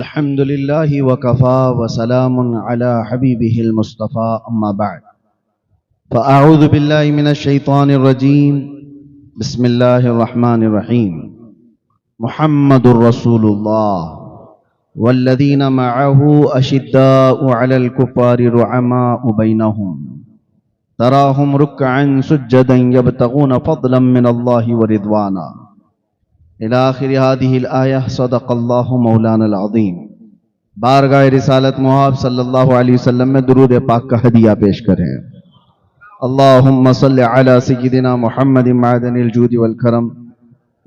अल्हम्दुलिल्लाहि वकफ़ा वसलामुन अला हबीबिहिल मुस्तफ़ा अम्मा बाद फ़अऊज़ु बिल्लाहि मिनश शैतानिर रजीम बिस्मिल्लाहिर रहमानिर रहीम मुहम्मदुर रसूलुल्लाह वल्लज़ीना मअहू अशिद्दाउ अलल कुफ़ारि रुहमाउ बैनहुम तराहुम रुक्अन सुज्जदन यब्तगून फ़ज़लन मिनल्लाहि व रिज़वाना इला आखिर हादिहिल आया सदक़ल्लाहु मौलानल अज़ीम। बारगाह रिसालत मुहम्मद सल्लल्लाहु अलैहि वसल्लम में दुरूद पाक का हदिया पेश करें। अल्लाहुम्मा सल्लि अला सय्यिदिना मुहम्मदिन मअदनिल जूदि वल करम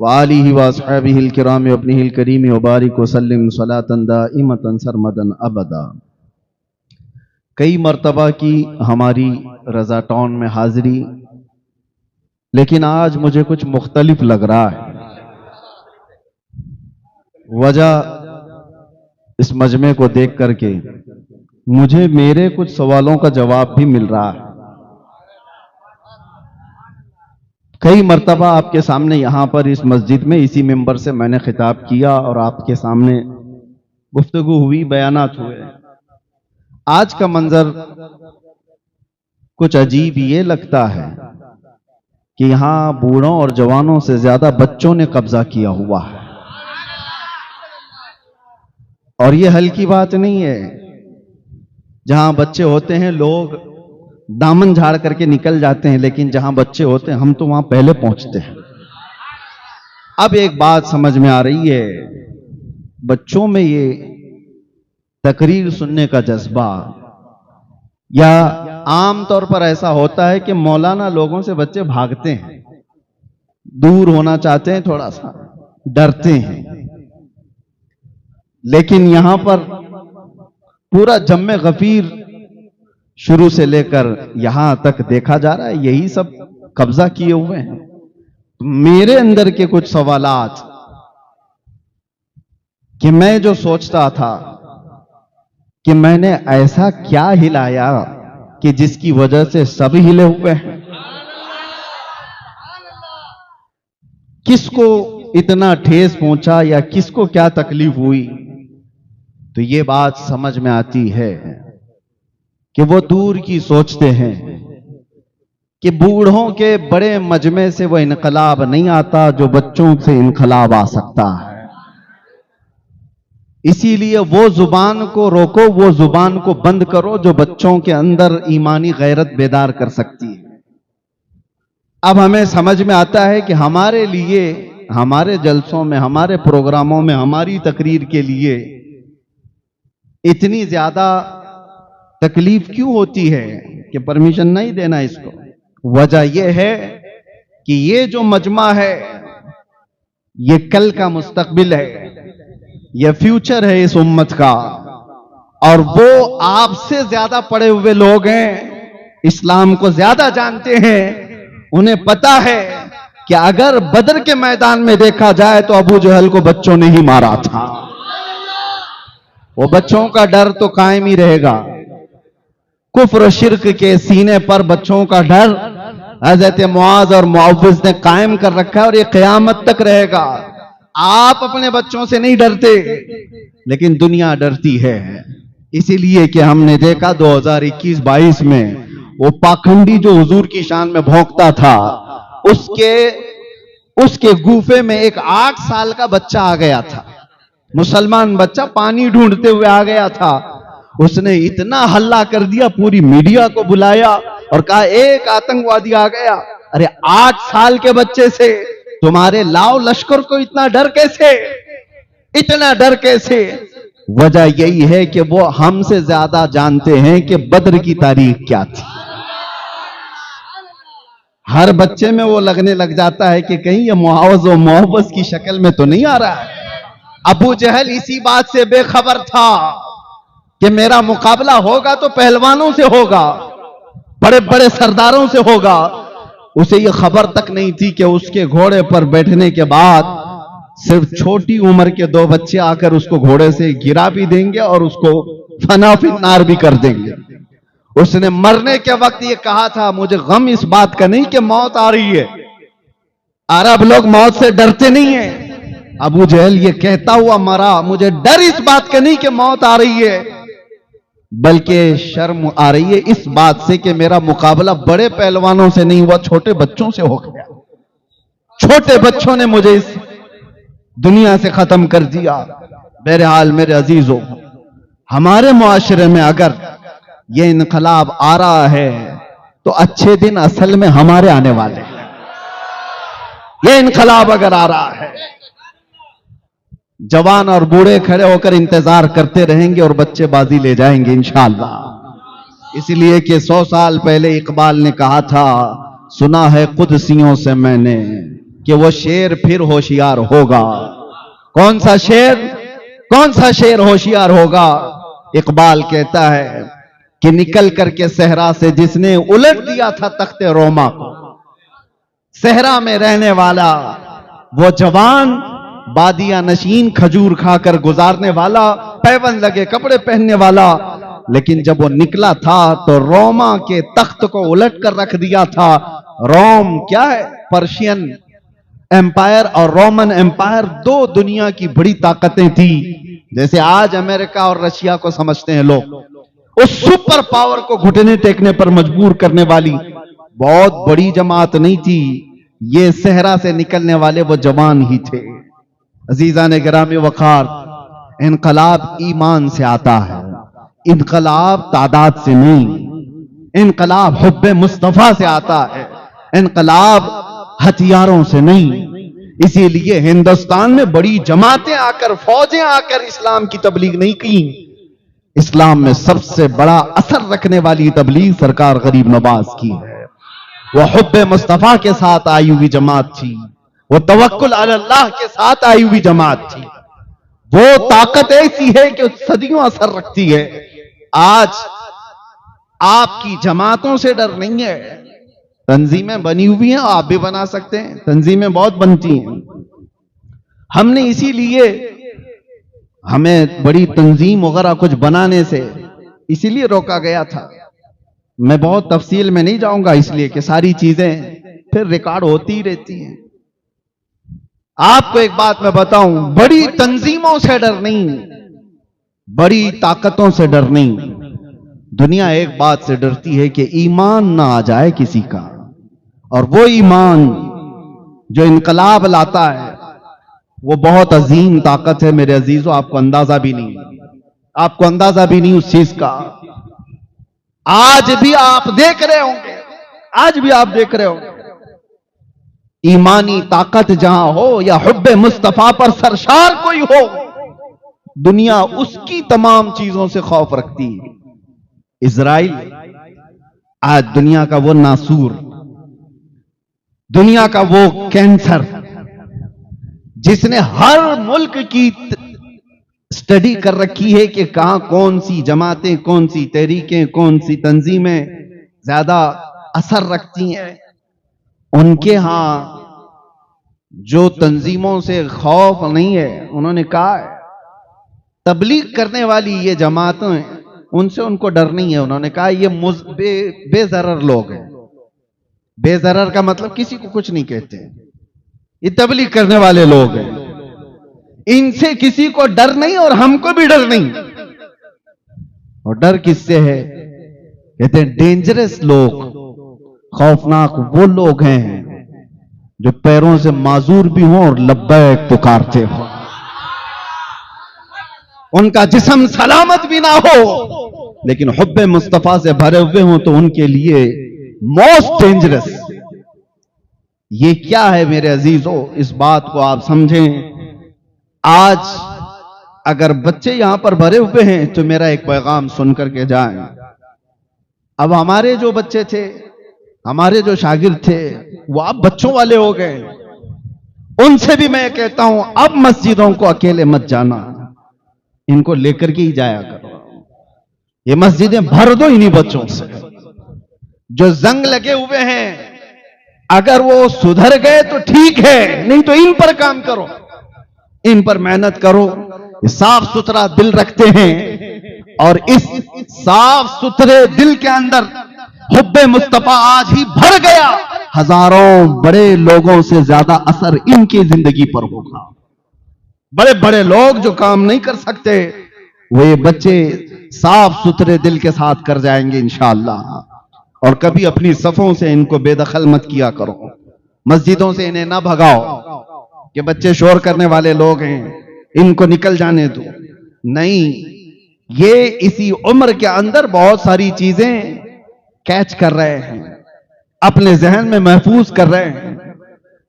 व आलिहि व अस्हाबिहिल किराम व इब्निहिल करीम व बारिक व सल्लिम सलातन दाइमतन सरमदन अबदा। कई मर्तबा की हमारी रज़ा टाउन में हाजिरी, लेकिन आज मुझे कुछ मुख्तलिफ लग रहा है। वजह इस मजमे को देख करके मुझे मेरे कुछ सवालों का जवाब भी मिल रहा है। कई मर्तबा आपके सामने यहां पर इस मस्जिद में इसी मिंबर से मैंने खिताब किया और आपके सामने गुफ्तगू हुई, बयानात हुए। आज का मंजर कुछ अजीब ये लगता है कि यहां बूढ़ों और जवानों से ज्यादा बच्चों ने कब्जा किया हुआ है। और ये हल्की बात नहीं है। जहां बच्चे होते हैं लोग दामन झाड़ करके निकल जाते हैं, लेकिन जहां बच्चे होते हैं हम तो वहां पहले पहुंचते हैं। अब एक बात समझ में आ रही है, बच्चों में ये तकरीर सुनने का जज्बा, या आम तौर पर ऐसा होता है कि मौलाना लोगों से बच्चे भागते हैं, दूर होना चाहते हैं, थोड़ा सा डरते हैं। लेकिन यहां पर पूरा जम्मे गफीर शुरू से लेकर यहां तक देखा जा रहा है, यही सब कब्जा किए हुए हैं। मेरे अंदर के कुछ सवालात कि मैं जो सोचता था कि मैंने ऐसा क्या हिलाया कि जिसकी वजह से सब हिले हुए हैं, किसको इतना ठेस पहुंचा या किसको क्या तकलीफ हुई, तो ये बात समझ में आती है कि वो दूर की सोचते हैं कि बूढ़ों के बड़े मजमे से वो इनकलाब नहीं आता जो बच्चों से इनकलाब आ सकता है। इसीलिए वो जुबान को रोको, वो जुबान को बंद करो जो बच्चों के अंदर ईमानी गैरत बेदार कर सकती है। अब हमें समझ में आता है कि हमारे लिए, हमारे जलसों में, हमारे प्रोग्रामों में, हमारी तकरीर के लिए इतनी ज्यादा तकलीफ क्यों होती है कि परमिशन नहीं देना इसको। वजह यह है कि ये जो मजमा है ये कल का मुस्तकबिल है, ये फ्यूचर है इस उम्मत का, और वो आपसे ज्यादा पढ़े हुए लोग हैं, इस्लाम को ज्यादा जानते हैं। उन्हें पता है कि अगर बदर के मैदान में देखा जाए तो अबू जहल को बच्चों ने ही मारा था। वो बच्चों का डर तो कायम ही रहेगा। कुफ्र शिर्क के सीने पर बच्चों का डर हजरत मुआज और मुअव्विज़ ने कायम कर रखा है और ये क़यामत तक रहेगा। आप अपने बच्चों से नहीं डरते, लेकिन दुनिया डरती है। इसीलिए कि हमने देखा 2021-22 में वो पाखंडी जो हुजूर की शान में भौंकता था, उसके गुफे में एक 8 साल का बच्चा आ गया था, मुसलमान बच्चा पानी ढूंढते हुए आ गया था। उसने इतना हल्ला कर दिया, पूरी मीडिया को बुलाया और कहा एक आतंकवादी आ गया। अरे 8 साल के बच्चे से तुम्हारे लाओ लश्कर को इतना डर कैसे, इतना डर कैसे? वजह यही है कि वो हमसे ज्यादा जानते हैं कि बद्र की तारीख क्या थी। हर बच्चे में वो लगने लग जाता है कि कहीं ये मुआवज और मुअव्वज़ की शक्ल में तो नहीं आ रहा है। अबू जहल इसी बात से बेखबर था कि मेरा मुकाबला होगा तो पहलवानों से होगा, बड़े बड़े सरदारों से होगा। उसे यह खबर तक नहीं थी कि उसके घोड़े पर बैठने के बाद सिर्फ छोटी उम्र के 2 बच्चे आकर उसको घोड़े से गिरा भी देंगे और उसको फना फिन्नार भी कर देंगे। उसने मरने के वक्त ये कहा था, मुझे गम इस बात का नहीं कि मौत आ रही है। अरब लोग मौत से डरते नहीं है, अबू जहल ये कहता हुआ मरा, मुझे डर इस बात का नहीं कि मौत आ रही है, बल्कि शर्म आ रही है इस बात से कि मेरा मुकाबला बड़े पहलवानों से नहीं हुआ, छोटे बच्चों से हो गया। छोटे बच्चों ने मुझे इस दुनिया से खत्म कर दिया। बहरहाल मेरे अजीजों, हमारे मुआशरे में अगर ये इनकलाब आ रहा है तो अच्छे दिन असल में हमारे आने वाले हैं। ये इनकलाब अगर आ रहा है, जवान और बूढ़े खड़े होकर इंतजार करते रहेंगे और बच्चे बाजी ले जाएंगे इंशाअल्लाह। इसलिए कि 100 साल पहले इकबाल ने कहा था, सुना है कुदसियों से मैंने कि वो शेर फिर होशियार होगा। कौन सा शेर, कौन सा शेर होशियार होगा? इकबाल कहता है कि निकल करके सहरा से जिसने उलट दिया था तख्ते रोमा को, सहरा में रहने वाला वो जवान, बादिया नशीन, खजूर खाकर गुजारने वाला, पैबंद लगे कपड़े पहनने वाला, लेकिन जब वो निकला था तो रोमा के तख्त को उलट कर रख दिया था। रोम क्या है? पर्शियन एम्पायर और रोमन एम्पायर, दो दुनिया की बड़ी ताकतें थी। जैसे आज अमेरिका और रशिया को समझते हैं लोग, उस सुपर पावर को घुटने टेकने पर मजबूर करने वाली बहुत बड़ी जमात नहीं थी। ये सहरा से निकलने वाले वो जवान ही थे। अजीजान गिरामी वकार, इनकलाब ईमान से आता है, इनकलाब तादाद से नहीं। इनकलाब हुब्बे मुस्तफा से आता है, इनकलाब हथियारों से नहीं। इसीलिए हिंदुस्तान में बड़ी जमातें आकर, फौजें आकर इस्लाम की तबलीग नहीं की। इस्लाम में सबसे बड़ा असर रखने वाली तबलीग सरकार गरीब नवाज की है। वह हुब्बे मुस्तफा के साथ आई हुई जमात थी, वो तवक्कुल अल्लाह के साथ आई हुई जमात थी। वो ताकत ऐसी है कि सदियों असर रखती है। आज आपकी जमातों से डर नहीं है। तंजीमें बनी हुई हैं, आप भी बना सकते हैं, तंजीमें बहुत बनती हैं। हमने इसीलिए, हमें बड़ी तंजीम वगैरह कुछ बनाने से इसीलिए रोका गया था। मैं बहुत तफसील में नहीं जाऊंगा, इसलिए कि सारी चीजें फिर रिकॉर्ड होती ही रहती हैं। आपको एक बात मैं बताऊं, बड़ी तंजीमों से डर नहीं, बड़ी ताकतों से डर नहीं। दुनिया एक बात से डरती है कि ईमान ना आ जाए किसी का, और वो ईमान जो इनकलाब लाता है वो बहुत अजीम ताकत है मेरे अजीजों। आपको अंदाजा भी नहीं, आपको अंदाजा भी नहीं उस चीज का। आज भी आप देख रहे होंगे, आज भी आप देख रहे होंगे, ईमानी ताकत जहां हो या हुब्बे मुस्तफा पर सरशार कोई हो, दुनिया उसकी तमाम चीजों से खौफ रखती है। इजराइल आज दुनिया का वो नासूर, दुनिया का वो कैंसर, जिसने हर मुल्क की स्टडी कर रखी है कि कहां कौन सी जमातें, कौन सी तहरीकें, कौन सी तंजीमें ज्यादा असर रखती हैं। उनके यहां जो तंजीमों से खौफ नहीं है, उन्होंने कहा है तबलीग करने वाली ये जमातें, उनसे उनको डर नहीं है। उन्होंने कहा ये बेजरर लोग हैं। बेजरर का मतलब किसी को कुछ नहीं कहते, ये तबलीग करने वाले लोग हैं, इनसे किसी को डर नहीं और हमको भी डर नहीं। और डर किससे है? कहते हैं डेंजरस लोग, खौफनाक वो लोग हैं जो पैरों से माजूर भी हों और लब्बैक पुकारते हो, उनका जिस्म सलामत भी ना हो लेकिन हुब्बे मुस्तफा से भरे हुए हों तो उनके लिए मोस्ट डेंजरस। ये क्या है मेरे अजीजों, इस बात को आप समझें। आज अगर बच्चे यहां पर भरे हुए हैं तो मेरा एक पैगाम सुन करके जाएं। अब हमारे जो बच्चे थे, हमारे जो शागिर्द थे, वो अब बच्चों वाले हो गए। उनसे भी मैं कहता हूं, अब मस्जिदों को अकेले मत जाना, इनको लेकर के ही जाया करो। ये मस्जिदें भर दो इन्हीं बच्चों से। जो जंग लगे हुए हैं, अगर वो सुधर गए तो ठीक है, नहीं तो इन पर काम करो, इन पर मेहनत करो। साफ सुथरा दिल रखते हैं और इस साफ सुथरे दिल के अंदर हुब्बे मुस्तफा आज ही भर गया। हजारों बड़े लोगों से ज्यादा असर इनकी जिंदगी पर होगा। बड़े बड़े लोग जो काम नहीं कर सकते वो ये बच्चे साफ सुथरे दिल के साथ कर जाएंगे इंशाअल्लाह। और कभी अपनी सफों से इनको बेदखल मत किया करो, मस्जिदों से इन्हें ना भगाओ कि बच्चे शोर करने वाले लोग हैं, इनको निकल जाने दो। नहीं, ये इसी उम्र के अंदर बहुत सारी चीजें कैच कर रहे हैं, अपने जहन में महफूज कर रहे हैं।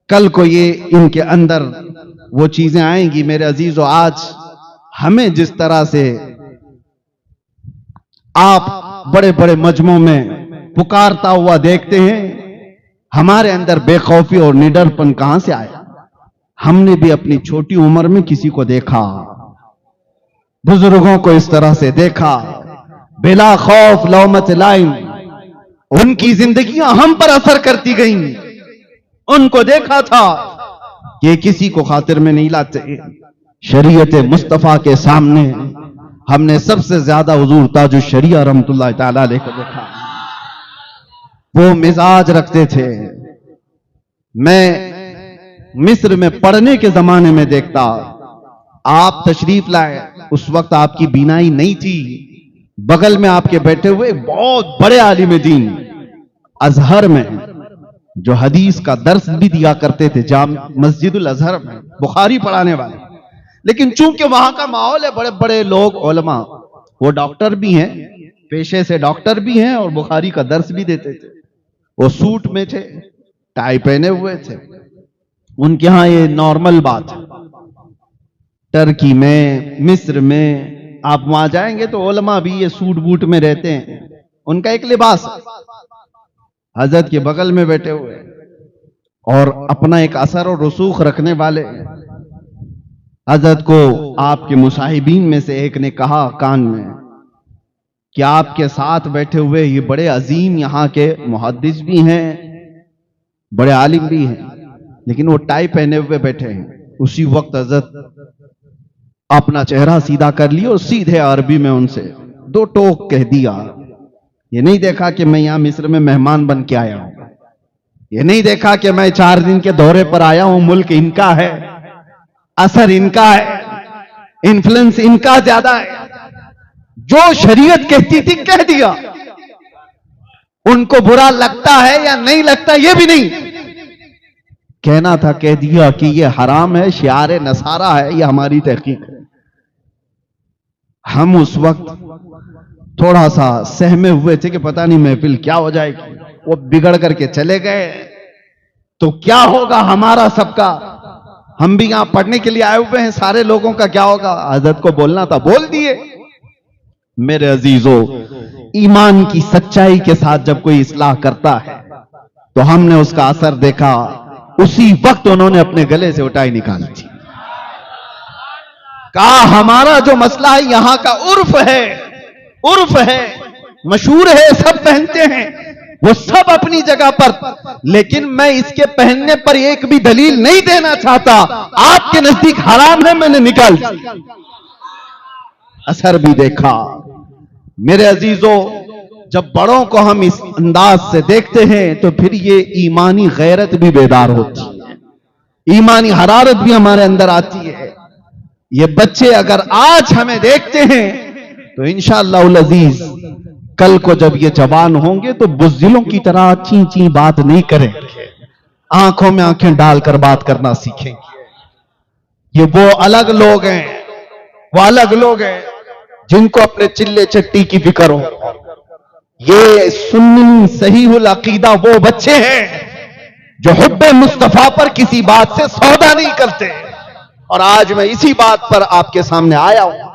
कल को ये इनके अंदर वो चीजें आएंगी। मेरे अजीजों, आज हमें जिस तरह से आप बड़े बड़े मजमों में पुकारता हुआ देखते हैं, हमारे अंदर बेखौफी और निडरपन कहां से आया? हमने भी अपनी छोटी उम्र में किसी को देखा, बुजुर्गों को इस तरह से देखा, बिला खौफ लौमत लाइम, उनकी जिंदगियां हम पर असर करती गईं। उनको देखा था कि किसी को खातिर में नहीं लाते। शरीयत मुस्तफा के सामने हमने सबसे ज्यादा हुजूर ताजुश शरिया रहमतुल्लाह ताला अलैह को देखा। वो मिजाज रखते थे। मैं मिस्र में पढ़ने के जमाने में देखता, आप तशरीफ लाए, उस वक्त आपकी बीनाई नहीं थी। बगल में आपके बैठे हुए बहुत बड़े आलिम दीन अजहर में, जो हदीस का दर्स भी दिया करते थे जाम मस्जिदुल अजहर में, बुखारी पढ़ाने वाले। लेकिन चूंकि वहां का माहौल है, बड़े बड़े लोग उलमा, वो डॉक्टर भी हैं, पेशे से डॉक्टर भी हैं और बुखारी का दर्स भी देते थे। वो सूट में थे, टाई पहने हुए थे। उनके यहां ये नॉर्मल बात है। टर्की में, मिस्र में आप वहां जाएंगे तो उलमा भी ये सूट बूट में रहते हैं, उनका एक लिबास। हजरत के बगल में बैठे हुए और अपना एक असर और रसूख रखने वाले। हजरत को आपके मुसाहिबीन में से एक ने कहा कान में कि आपके साथ बैठे हुए ये बड़े अजीम यहाँ के मुहद्दिस भी हैं, बड़े आलिम भी हैं, लेकिन वो टाई पहने हुए बैठे हैं। उसी वक्त हजरत अपना चेहरा सीधा कर लिया और सीधे अरबी में उनसे दो टोक कह दिया। ये नहीं देखा कि मैं यहां मिस्र में मेहमान बन के आया हूं, ये नहीं देखा कि मैं 4 दिन के दौरे पर आया हूं, मुल्क इनका है, असर इनका है, इन्फ्लुएंस इनका ज्यादा है। जो शरीयत कहती थी कह दिया। उनको बुरा लगता है या नहीं लगता ये भी नहीं कहना था, कह दिया कि ये हराम है, शियार नसारा है, ये हमारी तहकीक है। हम उस वक्त थोड़ा सा सहमे हुए थे कि पता नहीं महफिल क्या हो जाएगी। वो बिगड़ करके चले गए तो क्या होगा हमारा सबका? हम भी यहां पढ़ने के लिए आए हुए हैं, सारे लोगों का क्या होगा? हजरत को बोलना था, बोल दिए। मेरे अजीजों, ईमान की सच्चाई के साथ जब कोई इस्लाह करता है तो हमने उसका असर देखा। उसी वक्त उन्होंने अपने गले से उठाई निकाली थी, कहा हमारा जो मसला है यहां का उर्फ है, उर्फ है, मशहूर है, सब पहनते हैं, वो सब अपनी जगह पर, लेकिन मैं इसके पहनने पर एक भी दलील नहीं देना चाहता। आपके नजदीक हराम है, मैंने निकाल दी। असर भी देखा। मेरे अजीजों, जब बड़ों को हम इस अंदाज से देखते हैं तो फिर ये ईमानी गैरत भी बेदार होती है, ईमानी हरारत भी हमारे अंदर आती है। ये बच्चे अगर आज हमें देखते हैं तो इंशाअल्लाह अजीज कल को जब ये जवान होंगे तो बुज़दिलों की तरह ची ची बात नहीं करेंगे, आंखों में आंखें डालकर बात करना सीखेंगे। ये वो अलग लोग हैं, वो अलग लोग हैं जिनको अपने चिल्ले चट्टी की फिक्र हो। ये सुन्नी सहीहुल अकीदा वो बच्चे हैं जो हुब्बे मुस्तफा पर किसी बात से सौदा नहीं करते। और आज मैं इसी बात पर आपके सामने आया हूं।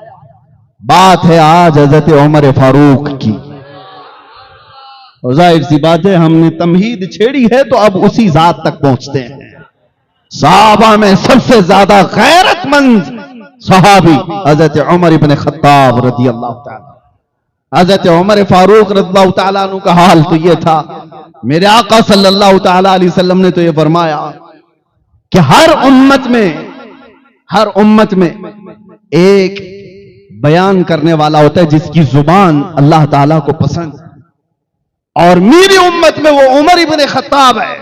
बात है आज हजरत उमर फारूक की। और जाहिर सी बात है, हमने तमहीद छेड़ी है तो अब उसी जात तक पहुंचते हैं। सहाबा में सबसे ज्यादा गैरतमंद सहाबी हजरत उमर इब्न खत्ताब रज़ियल्लाहु ताला। हजरत उमर फारूक रज़ियल्लाहु ताला अन्हु का हाल तो यह था, मेरे आका सल्लल्लाहु ताला अलैहि वसल्लम ने तो यह फरमाया कि हर उम्मत में एक बयान करने वाला होता है जिसकी जुबान अल्लाह ताला को पसंद है, और मेरी उम्मत में वो उमर इब्न खत्ताब है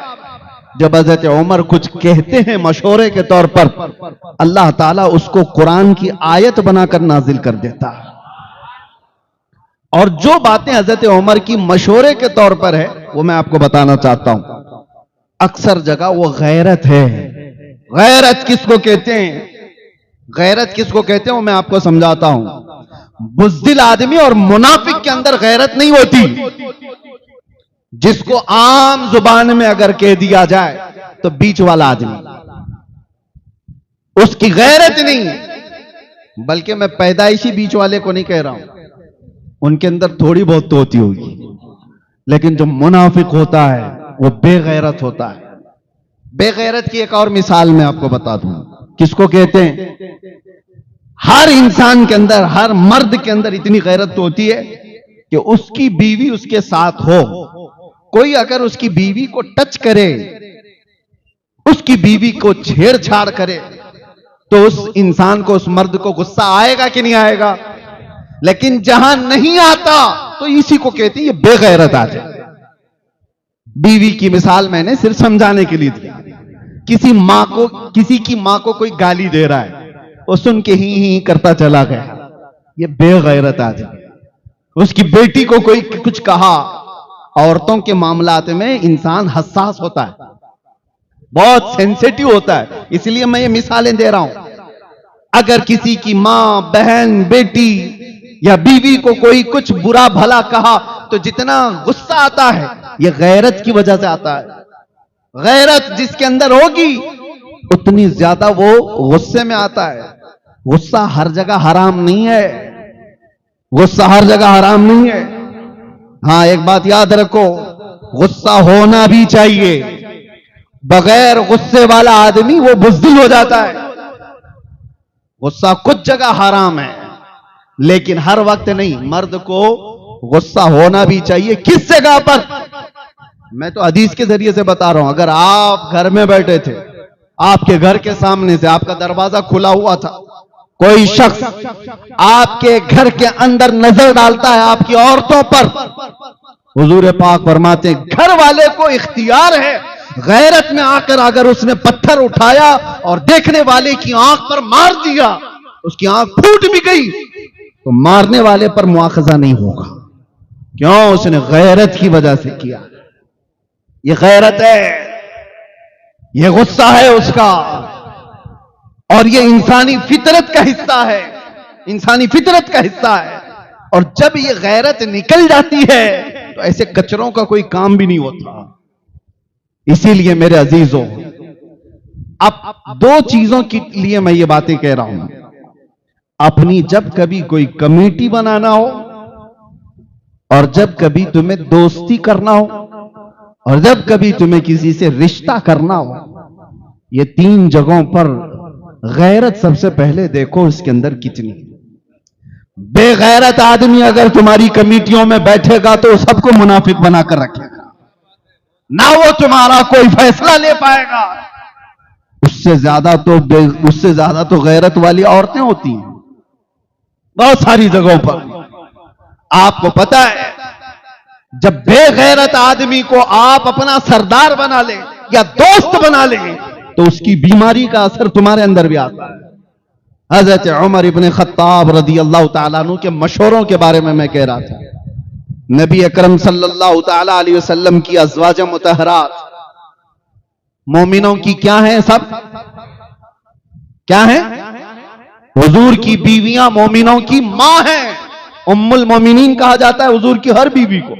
जब हजरत उमर कुछ कहते हैं मशवरे के तौर पर, अल्लाह ताला उसको कुरान की आयत बनाकर नाजिल कर देता है। और जो बातें हजरत उमर की मशवरे के तौर पर है वो मैं आपको बताना चाहता हूं। अक्सर जगह वो गैरत है। गैरत किसको कहते हैं, गैरत किसको कहते हैं वो मैं आपको समझाता हूं। बुज़दिल आदमी और मुनाफिक के अंदर गैरत नहीं होती। जिसको आम जुबान में अगर कह दिया जाए तो बीच वाला आदमी, उसकी गैरत नहीं। बल्कि मैं पैदाइशी बीच वाले को नहीं कह रहा हूं, उनके अंदर थोड़ी बहुत तो होती होगी, लेकिन जो मुनाफिक होता है वो बेगैरत होता है। बेगैरत की एक और मिसाल मैं आपको बता दूं। किसको कहते हैं? हर इंसान के अंदर, हर मर्द के अंदर इतनी गैरत तो होती है कि उसकी बीवी उसके साथ हो, कोई अगर उसकी बीवी को टच करे, उसकी बीवी को छेड़छाड़ करे, तो उस इंसान को, उस मर्द को गुस्सा आएगा कि नहीं आएगा? लेकिन जहां नहीं आता तो इसी को कहते हैं ये बेगैरत आदमी। बीवी की मिसाल मैंने सिर्फ समझाने के लिए दी। किसी मां को, किसी की मां को कोई गाली दे रहा है, वो सुन के ही करता चला गया, ये बेगैरत आदमी। उसकी बेटी को कोई कुछ कहा, औरतों के मामलात में इंसान हसास होता है, बहुत सेंसिटिव होता है, इसलिए मैं ये मिसालें दे रहा हूं। अगर किसी की मां, बहन, बेटी या बीवी को कोई कुछ बुरा भला कहा तो जितना गुस्सा आता है ये गैरत की वजह से आता है। गैरत जिसके अंदर होगी उतनी ज्यादा वो गुस्से में आता है। गुस्सा हर जगह हराम नहीं है, गुस्सा हर जगह हराम नहीं है। हां, एक बात याद रखो, गुस्सा होना भी चाहिए। बगैर गुस्से वाला आदमी वो बुज़दिल हो जाता है। गुस्सा कुछ जगह हराम है, लेकिन हर वक्त नहीं। मर्द को गुस्सा होना भी चाहिए। किस जगह पर? मैं तो हदीस के जरिए से बता रहा हूं। अगर आप घर में बैठे थे, आपके घर के सामने से आपका दरवाजा खुला हुआ था, कोई शख्स आपके घर के अंदर नजर डालता है आपकी औरतों पर, हुजूर पाक फरमाते हैं घर वाले को इख्तियार है, गैरत में आकर अगर उसने पत्थर उठाया और देखने वाले की आंख पर मार दिया, उसकी आंख फूट भी गई, तो मारने वाले पर मुआखजा नहीं होगा। क्यों? उसने गैरत की वजह से किया। ये गैरत है, ये गुस्सा है उसका, और ये इंसानी फितरत का हिस्सा है, इंसानी फितरत का हिस्सा है। और जब ये गैरत निकल जाती है तो ऐसे कचरों का कोई काम भी नहीं होता। इसीलिए मेरे अजीजों, अब दो चीजों के लिए मैं ये बातें कह रहा हूं। अपनी जब कभी कोई कमेटी बनाना हो, और जब कभी तुम्हें दोस्ती करना हो, और जब कभी तुम्हें किसी से रिश्ता करना हो, ये तीन जगहों पर गैरत सबसे पहले देखो इसके अंदर कितनी। बेगैरत आदमी अगर तुम्हारी कमेटियों में बैठेगा तो सबको मुनाफिक बनाकर रखेगा, ना वो तुम्हारा कोई फैसला ले पाएगा। उससे ज्यादा तो गैरत वाली औरतें होती हैं बहुत सारी जगहों पर। आपको पता है, जब बेगैरत आदमी को आप अपना सरदार बना ले या दोस्त बना ले तो उसकी बीमारी का असर तुम्हारे अंदर भी आता है। हजरत उमर इब्न खत्ताब रदी अल्लाह ताला अन्हु के मशवरों के बारे में मैं कह रहा था। नबी अकरम सल्लल्लाहु ताला अलैहि वसल्लम की अज़वाज मुतहरात मोमिनों की क्या है? सब क्या है? हुजूर की बीवियां मोमिनों की मां हैं। उम्मुल मोमिनीन कहा जाता है हुजूर की हर बीवी को।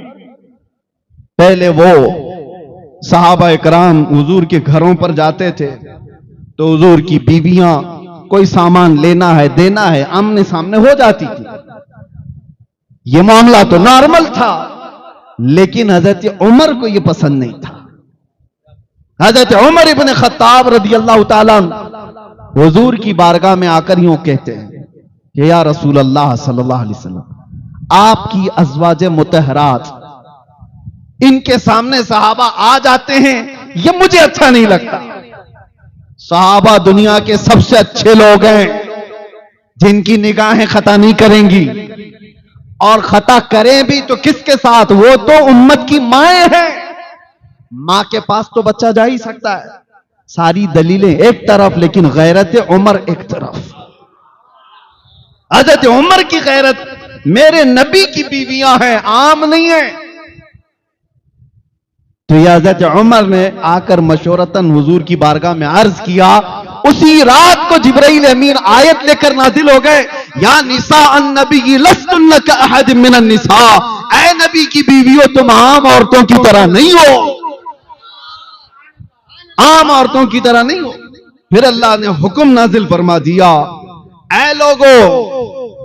पहले वो सहाबा इकराम हुजूर के घरों पर जाते थे तो हुजूर की बीवियां कोई सामान लेना है, देना है, आमने सामने हो जाती थी। यह मामला तो नॉर्मल था, लेकिन हजरत उमर को यह पसंद नहीं था। हजरत उमर इब्न खत्ताब रदी अल्लाह ताला अन्हु हुजूर की बारगाह में आकर यूं कहते हैं कि या रसूल अल्लाह सल्लल्लाहु अलैहि वसल्लम, आपकी अज़वाज मुतहरात, इनके सामने सहाबा आ जाते हैं, ये मुझे अच्छा नहीं लगता। सहाबा दुनिया के सबसे अच्छे लोग हैं, जिनकी निगाहें खता नहीं करेंगी, और खता करें भी तो किसके साथ? वो तो उम्मत की माएं हैं। मां के पास तो बच्चा जा ही सकता है। सारी दलीलें एक तरफ, लेकिन गैरत उमर एक तरफ। हजरत उमर की गैरत, मेरे नबी की बीवियां हैं, आम नहीं है। तो यह हजरत उमर ने आकर मशवरतन हुजूर की बारगाह में अर्ज किया। उसी रात को जिब्राइल अमीन आयत लेकर नाजिल हो गए, या निसा अन्नबी लस्तुन्न का अहद मिनन निसा, ऐ नबी की बीवियों तुम आम औरतों की तरह नहीं हो, आम औरतों की तरह नहीं हो। फिर अल्लाह ने हुक्म नाजिल फरमा दिया, ऐ लोगो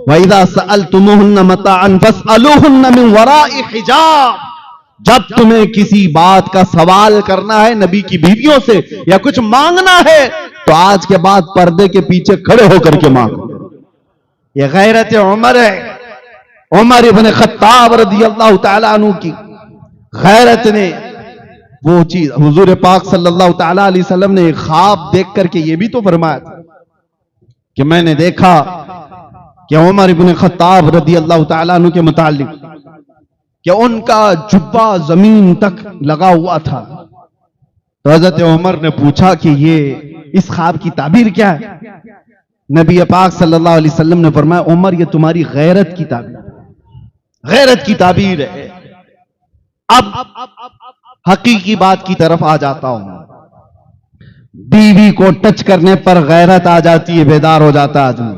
वइदा सअलतुमुहुन्ना मताअन फसअलूहुन्ना मिन वराइ हिजाब, जब तुम्हें किसी बात का सवाल करना है नबी की बीवियों से या कुछ मांगना है तो आज के बाद पर्दे के पीछे खड़े होकर के मांगो। यह गैरत उमर है। उमर इब्न खत्ताब रज़ियल्लाहु तआला अन्हु की गैरत ने वो चीज, हुजूर पाक सल्लल्लाहु तआला अलैहि वसल्लम ने एक ख्वाब देख करके ये भी तो फरमाया था कि मैंने देखा कि उमर इब्न खत्ताब रज़ियल्लाहु तआला अन्हु के मुतालिक कि उनका जुब्बा जमीन तक लगा हुआ था। तो हजरत उमर ने पूछा कि ये इस ख्वाब की ताबीर क्या है? नबी पाक सल्लल्लाहु अलैहि वसल्लम ने फरमाया, उमर ये तुम्हारी गैरत की ताबीर, गैरत की ताबीर है। अब हकीकी बात की तरफ आ जाता हूं। बीवी को टच करने पर गैरत आ जाती है, बेदार हो जाता है आदमी।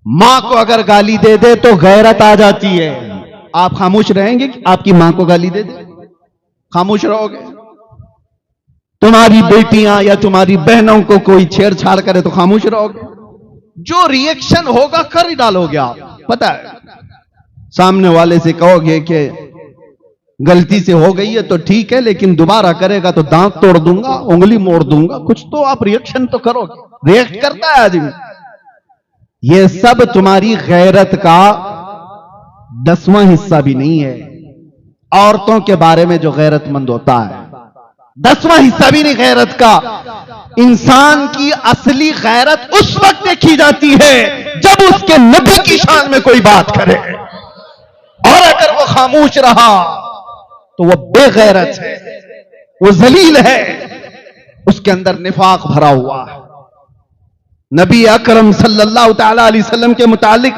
मां को अगर गाली दे दे तो गैरत आ जाती है। आप खामोश रहेंगे कि आपकी मां को गाली दे दे? खामोश रहोगे? तुम्हारी बेटियां या तुम्हारी बहनों को कोई छेड़छाड़ करे तो खामोश रहोगे? जो रिएक्शन होगा कर ही डालोगे आप। पता है, सामने वाले से कहोगे कि गलती से हो गई है तो ठीक है, लेकिन दोबारा करेगा तो दांत तोड़ दूंगा, उंगली मोड़ दूंगा, कुछ तो आप रिएक्शन तो करोगे। रिएक्ट करता है आदमी। यह सब तुम्हारी गैरत का 10वां हिस्सा भी नहीं है। औरतों के बारे में जो गैरतमंद होता है 10वां हिस्सा भी नहीं गैरत का। इंसान की असली गैरत उस वक्त देखी जाती है जब उसके नबी की शान में कोई बात करे, और अगर वो खामोश रहा तो वो बेगैरत है, वो जलील है, उसके अंदर निफाक भरा हुआ है। नबी अकरम सल्लल्लाहु तआला अलैहि वसल्लम के मुतालिक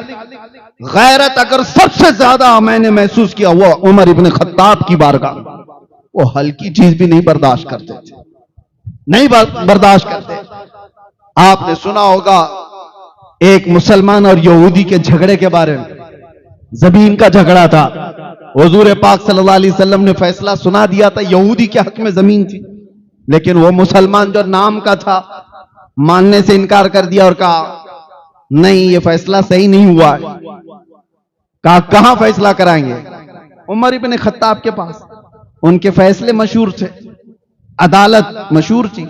गैरत अगर सबसे ज्यादा मैंने महसूस किया वो उमर इब्न खत्ताब की बारगाह। वो हल्की चीज भी नहीं बर्दाश्त करते थे, नहीं बर्दाश्त करते। आपने सुना होगा एक मुसलमान और यहूदी के झगड़े के बारे में, जमीन का झगड़ा था। हुजूर पाक सल्लल्लाहु अलैहि वसल्लम ने फैसला सुना दिया था, यहूदी के हक में जमीन थी, लेकिन वो मुसलमान जो नाम का था मानने से इनकार कर दिया और कहा नहीं ये फैसला सही नहीं हुआ है। कहा कहां फैसला कराएंगे? उमर इब्न खत्ताब के पास। उनके फैसले मशहूर थे, अदालत मशहूर थी।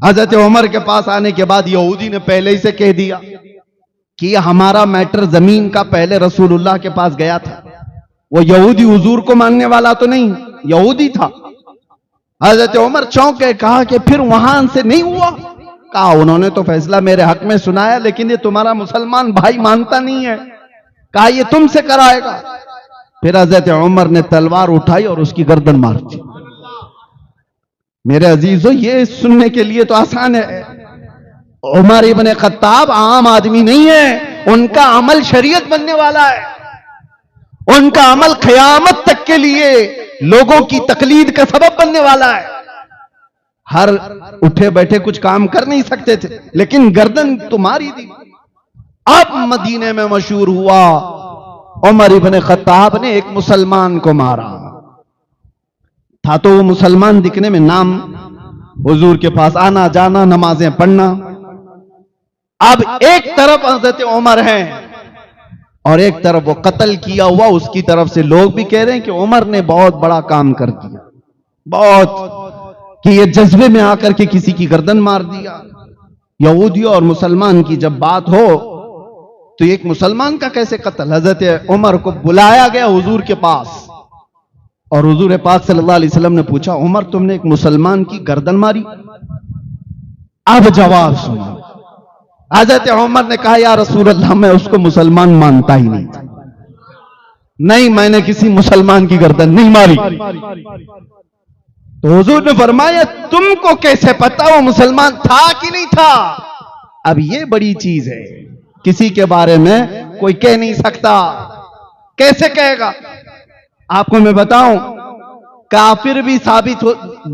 हजरत उमर के पास आने के बाद यहूदी ने पहले ही से कह दिया कि हमारा मैटर जमीन का पहले रसूलुल्लाह के पास गया था। वो यहूदी हुजूर को मानने वाला तो नहीं, यहूदी था। हजरत उमर चौंक गए, कहा कि फिर वहां से नहीं हुआ? कहा उन्होंने तो फैसला मेरे हक में सुनाया, लेकिन ये तुम्हारा मुसलमान भाई मानता नहीं है। कहा ये तुमसे कराएगा। फिर हजरत उमर ने तलवार उठाई और उसकी गर्दन मार दी। मेरे अजीजों, ये सुनने के लिए तो आसान है। उमर इब्न खत्ताब आम आदमी नहीं है। उनका अमल शरीयत बनने वाला है। उनका अमल क़यामत तक के लिए लोगों की तकलीद का सबब बनने वाला है। हर उठे बैठे कुछ काम कर नहीं सकते थे, लेकिन गर्दन तो मारी दी। अब मदीने में मशहूर हुआ, उमर इब्न खत्ताब ने एक मुसलमान को मारा था। तो वो मुसलमान दिखने में, नाम हुजूर के पास आना जाना, नमाजें पढ़ना। अब एक तरफ हजरत उमर हैं और एक तरफ वो कत्ल किया हुआ, उसकी तरफ से लोग भी कह रहे हैं कि उमर ने बहुत बड़ा काम कर दिया, बहुत, कि ये जज्बे में आकर के किसी की गर्दन मार दिया। यहूदी और मुसलमान की जब बात हो तो एक मुसलमान का कैसे कत्ल? हजरत उमर को बुलाया गया हुजूर के पास और हुजूर पाक सल्लल्लाहु अलैहि वसल्लम ने पूछा, उमर तुमने एक मुसलमान की गर्दन मारी? अब जवाब सुना। हजरत उमर ने कहा, या रसूल अल्लाह, मैं उसको मुसलमान मानता ही नहीं था। नहीं, मैंने किसी मुसलमान की गर्दन नहीं मारी। तो हुजूर ने फरमाया तुमको कैसे पता वो मुसलमान था कि नहीं था? अब ये बड़ी चीज है, किसी के बारे में कोई कह नहीं सकता। कैसे कहेगा? आपको मैं बताऊं, काफिर भी साबित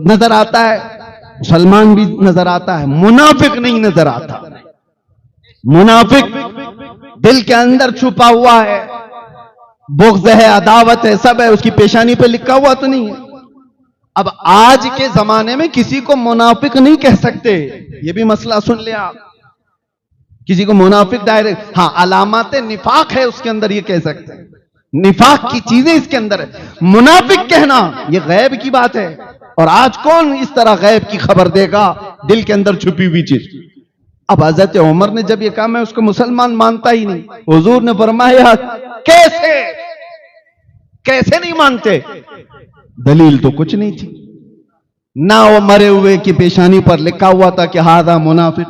नजर आता है, मुसलमान भी नजर आता है, मुनाफिक नहीं नजर आता। मुनाफिक दिल के अंदर छुपा हुआ है, बुग़्ज़ है, अदावत है, सब है, उसकी पेशानी पे लिखा हुआ तो नहीं है। अब आज के जमाने में किसी को मुनाफिक नहीं कह सकते, ये भी मसला सुन ले आप। किसी को मुनाफिक डायरेक्ट, हाँ अलामत निफाक है उसके अंदर, ये कह सकते हैं, निफाक की चीजें इसके अंदर है। मुनाफिक कहना ये गैब की बात है, और आज कौन इस तरह गैब की खबर देगा, दिल के अंदर छुपी हुई चीज। अब हजरत उमर ने जब ये कहा मैं उसको मुसलमान मानता ही नहीं, हुजूर ने फरमाया कैसे कैसे नहीं मानते? दलील तो कुछ नहीं थी ना, वो मरे हुए की पेशानी पर लिखा हुआ था कि हादा मुनाफिक,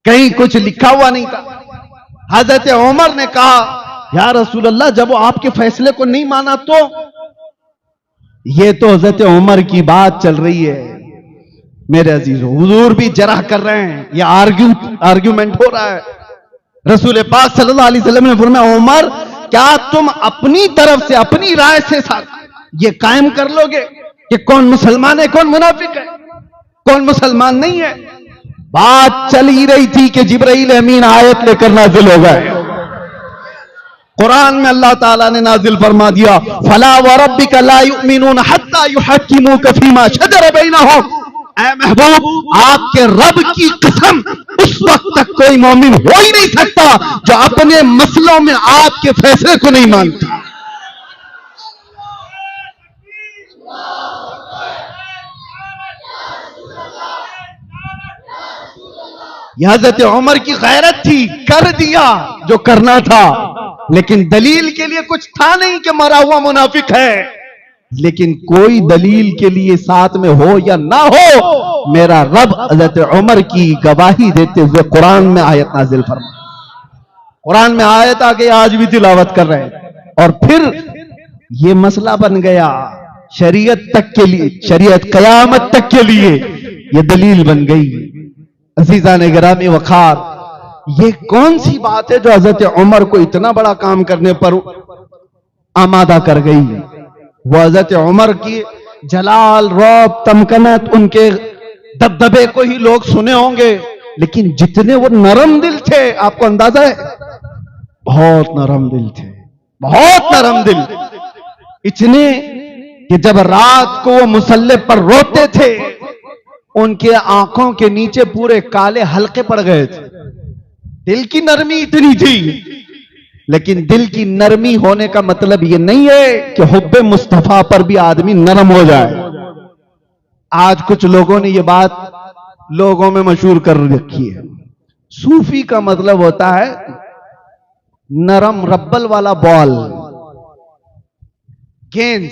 कहीं कुछ लिखा हुआ नहीं था। हजरत उमर ने कहा या रसूल अल्लाह, जब वो आपके फैसले को नहीं माना तो? ये तो हजरत उमर की बात चल रही है मेरे अजीजों, हुजूर भी जरह कर रहे हैं, ये आर्ग्यूमेंट हो रहा है। रसूल पाक सल्लल्लाहु अलैहि वसल्लम ने फरमाया उमर, क्या तुम अपनी तरफ से, अपनी राय से ये कायम कर लोगे कि कौन मुसलमान है, कौन मुनाफिक है, कौन मुसलमान नहीं है? बात चल ही रही थी कि जिब्राइल अमीन आयत लेकर नाजिल हो गए। कुरान में अल्लाह ताला ने नाजिल फरमा दिया, फला व रब्बिका ला युमिनून हत्ता युहक्किमूका फीमा शजर बैनहुम। ऐ महबूब, आपके रब की कसम, उस वक्त तक कोई मोमिन हो ही नहीं सकता जो अपने मसलों में आपके फैसले को नहीं मानता। यह हज़रत उमर की गैरत थी, कर दिया जो करना था, लेकिन दलील के लिए कुछ था नहीं कि मरा हुआ मुनाफिक है। लेकिन कोई दलील के लिए साथ में हो या ना हो, मेरा रब हज़रत उमर की गवाही देते हुए कुरान में आयत नाजिल फरमा। कुरान में आयत आके आज भी तिलावत कर रहे हैं, और फिर ये मसला बन गया शरीयत तक के लिए, शरीयत कयामत तक के लिए ये दलील बन गई। अज़ीज़ान गिरामी वखार, ये कौन सी बात है जो हजरत उमर को इतना बड़ा काम करने पर आमादा कर गई? वो हजरत उमर की जलाल, रौब, तमकनत, उनके दबदबे को ही लोग सुने होंगे, लेकिन जितने वो नरम दिल थे, आपको अंदाजा है? बहुत नरम दिल थे, बहुत नरम दिल, इतने कि जब रात को वो मुसल्ले पर रोते थे, उनके आंखों के नीचे पूरे काले हल्के पड़ गए थे। दिल की नरमी इतनी थी। लेकिन दिल की नरमी होने का मतलब यह नहीं है कि हुब्बे मुस्तफा पर भी आदमी नरम हो जाए। आज कुछ लोगों ने यह बात लोगों में मशहूर कर रखी है। सूफी का मतलब होता है नरम रब्बल वाला बॉल, गेंद।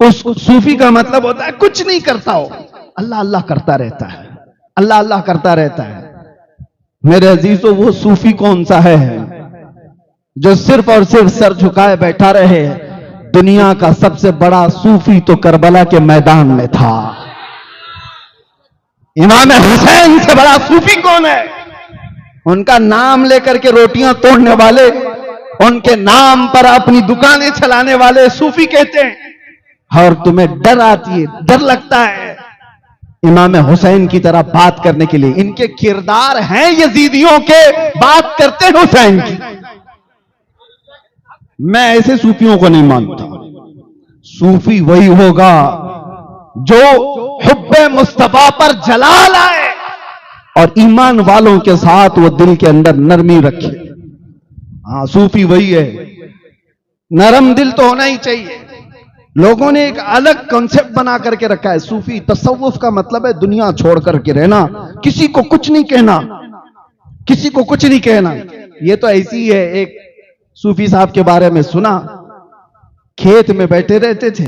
उस सूफी का मतलब होता है कुछ नहीं करता हो, अल्लाह अल्लाह करता रहता है, अल्लाह अल्लाह करता रहता है। मेरे अजीजों, वो सूफी कौन सा है जो सिर्फ और सिर्फ सर झुकाए बैठा रहे? दुनिया का सबसे बड़ा सूफी तो करबला के मैदान में था। इमाम हुसैन से बड़ा सूफी कौन है? उनका नाम लेकर के रोटियां तोड़ने वाले, उनके नाम पर अपनी दुकानें चलाने वाले सूफी कहते हैं। और तुम्हें डर आती है, डर लगता है इमाम हुसैन की तरह बात करने के लिए। इनके किरदार हैं यजीदियों के, बात करते हैं हुसैन की। मैं ऐसे सूफियों को नहीं मानता। सूफी वही होगा जो हुब्बे मुस्तफा पर जलाल आए और ईमान वालों के साथ वो दिल के अंदर नरमी रखे। हाँ, सूफी वही है। नरम दिल तो होना ही चाहिए। लोगों ने एक अलग कॉन्सेप्ट बना करके रखा है। सूफी तसव्वुफ का मतलब है दुनिया छोड़ करके रहना, किसी को कुछ नहीं कहना, किसी को कुछ नहीं कहना। ये तो ऐसी है। एक सूफी साहब के बारे में सुना, खेत में बैठे रहते थे,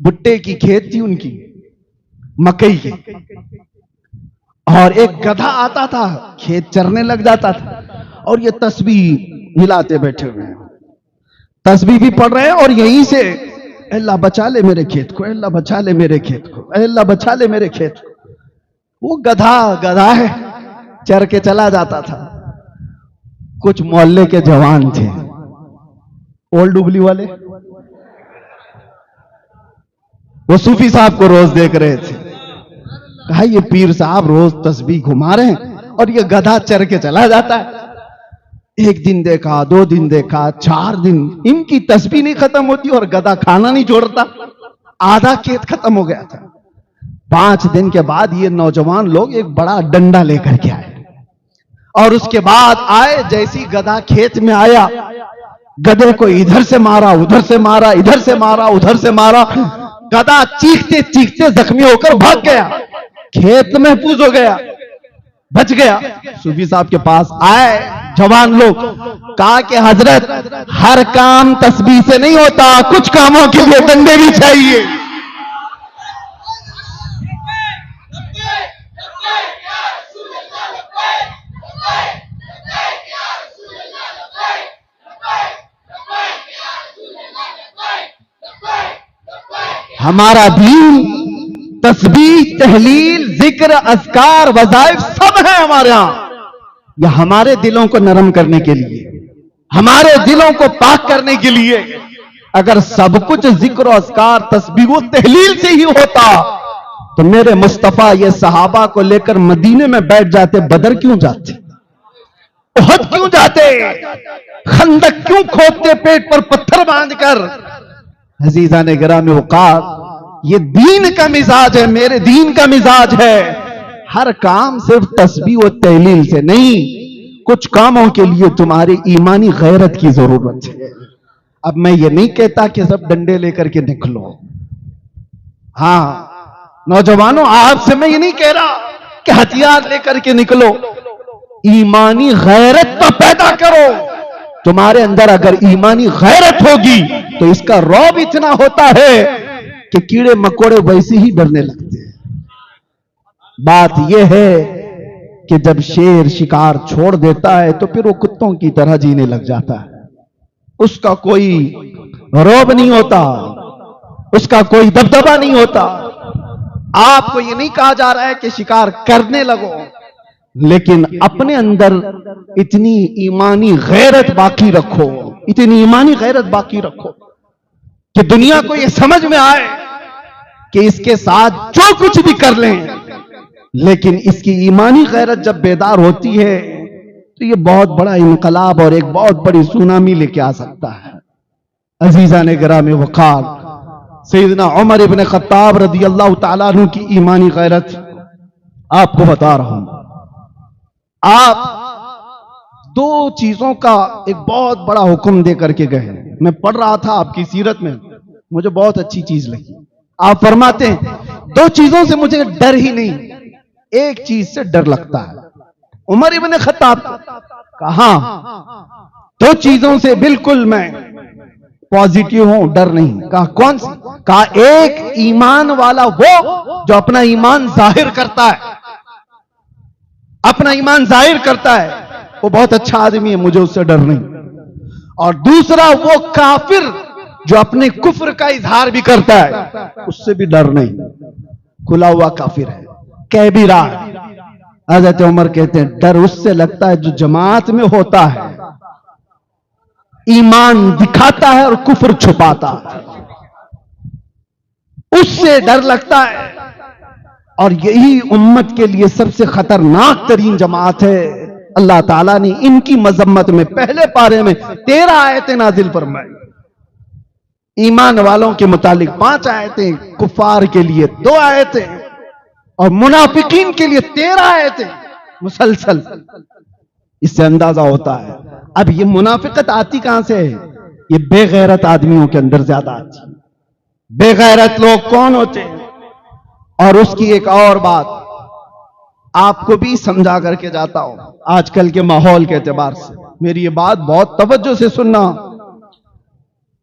भुट्टे की खेत थी उनकी, मकई की, और एक गधा आता था, खेत चरने लग जाता था, और ये तस्बीह हिलाते बैठे हुए हैं, तस्बीह भी पढ़ रहे हैं और यहीं से अल्लाह बचा ले मेरे खेत को, अल्लाह बचा ले मेरे खेत को, अल्लाह बचा ले मेरे खेत को। वो गधा है, चर के चला जाता था। कुछ मोहल्ले के जवान थे, ओल्ड डुबली वाले, वो सूफी साहब को रोज देख रहे थे। कहा ये पीर साहब रोज तस्बीह घुमा रहे हैं और ये गधा चर के चला जाता है। एक दिन देखा, 2 दिन देखा, 4 दिन, इनकी तस्बीह नहीं खत्म होती और गधा खाना नहीं छोड़ता। आधा खेत खत्म हो गया था। 5 दिन के बाद ये नौजवान लोग एक बड़ा डंडा लेकर के आए और उसके बाद आए, जैसी गधा खेत में आया, गधे को इधर से मारा, उधर से मारा, इधर से मारा, उधर से मारा। गधा चीखते चीखते जख्मी होकर भाग गया, खेत महफूज हो गया, बच गया। सूफी साहब के पास आए जवान लोग, कहा कि हजरत हर काम तस्बीह से नहीं होता, कुछ कामों के लिए डंडे भी चाहिए। हमारा दीन तस्बीह, तहलील, जिक्र, अज़कार, वज़ाइफ सब है हमारे यहां। यह हमारे दिलों को नरम करने के लिए, हमारे दिलों को पाक करने के लिए। अगर सब कुछ जिक्र, अज़कार, तस्बीह व तहलील से ही होता तो मेरे मुस्तफा ये सहाबा को लेकर मदीने में बैठ जाते, बदर क्यों जाते, उहद क्यों जाते, खंदक क्यों खोदते पेट पर पत्थर बांधकर। अजीज़ान गिरामी वक़ार, ये दीन का मिजाज है, मेरे दीन का मिजाज है। हर काम सिर्फ तस्बीह और तहलील से नहीं, कुछ कामों के लिए तुम्हारी ईमानी गैरत की जरूरत है। अब मैं ये नहीं कहता कि सब डंडे लेकर के निकलो। हां नौजवानों, आपसे मैं ये नहीं कह रहा कि हथियार लेकर के निकलो। ईमानी गैरत तो पैदा करो। तुम्हारे अंदर अगर ईमानी गैरत होगी तो इसका रौब इतना होता है कि कीड़े मकोड़े वैसे ही डरने लगते हैं। बात यह है कि जब शेर शिकार छोड़ देता है तो फिर वो कुत्तों की तरह जीने लग जाता है। उसका कोई रौब नहीं होता, उसका कोई दबदबा नहीं होता। आपको ये नहीं कहा जा रहा है कि शिकार करने लगो, लेकिन अपने अंदर इतनी ईमानी गैरत बाकी रखो, इतनी ईमानी गैरत बाकी रखो कि दुनिया को यह समझ में आए कि इसके साथ जो कुछ भी कर लें, लेकिन इसकी ईमानी गैरत जब बेदार होती है तो यह बहुत बड़ा इनकलाब और एक बहुत बड़ी सुनामी लेके आ सकता है। अजीज़ान गिरामी वक़ार, सैयदना उमर इब्न खत्ताब रज़ियल्लाहु ताला अन्हु की ईमानी गैरत आपको बता रहा हूं। आप 2 चीजों का एक बहुत बड़ा हुक्म दे करके गए। मैं पढ़ रहा था आपकी सीरत में, मुझे बहुत अच्छी चीज लगी। आप फरमाते हैं 2 चीजों से मुझे डर ही नहीं, एक चीज से डर लगता है। उमर इब्न खत्ताब कहा 2 चीजों से बिल्कुल मैं पॉजिटिव हूं, डर नहीं। कहा कौन सी? कहा एक ईमान वाला वो जो अपना ईमान जाहिर करता है, अपना ईमान जाहिर करता है, वो बहुत अच्छा आदमी है, मुझे उससे डर नहीं। और दूसरा वो काफिर जो अपने कुफ्र का इजहार भी करता है, उससे भी डर नहीं। खुला हुआ काफिर है, कह भी रहा है। हज़रत उमर कहते हैं डर उससे लगता है जो जमात में होता है, ईमान दिखाता है और कुफ्र छुपाता है, उससे डर लगता है। और यही उम्मत के लिए सबसे खतरनाक तरीन जमात है। अल्लाह ताला ने इनकी मजम्मत में पहले पारे में 13 आयतें नाजिल फरमाई। ईमान वालों के मुतालिक 5 आयतें, कुफार के लिए 2 आयतें और मुनाफिकीन के लिए 13 आयतें मुसलसल। इससे अंदाजा होता है अब ये मुनाफिकत आती कहां से है? ये बेगैरत आदमियों के अंदर ज्यादा आती है। बेगैरत लोग कौन होते हैं? और उसकी एक और बात आपको भी समझा करके जाता हूं, आजकल के माहौल के एतबार से मेरी ये बात बहुत तवज्जो से सुनना।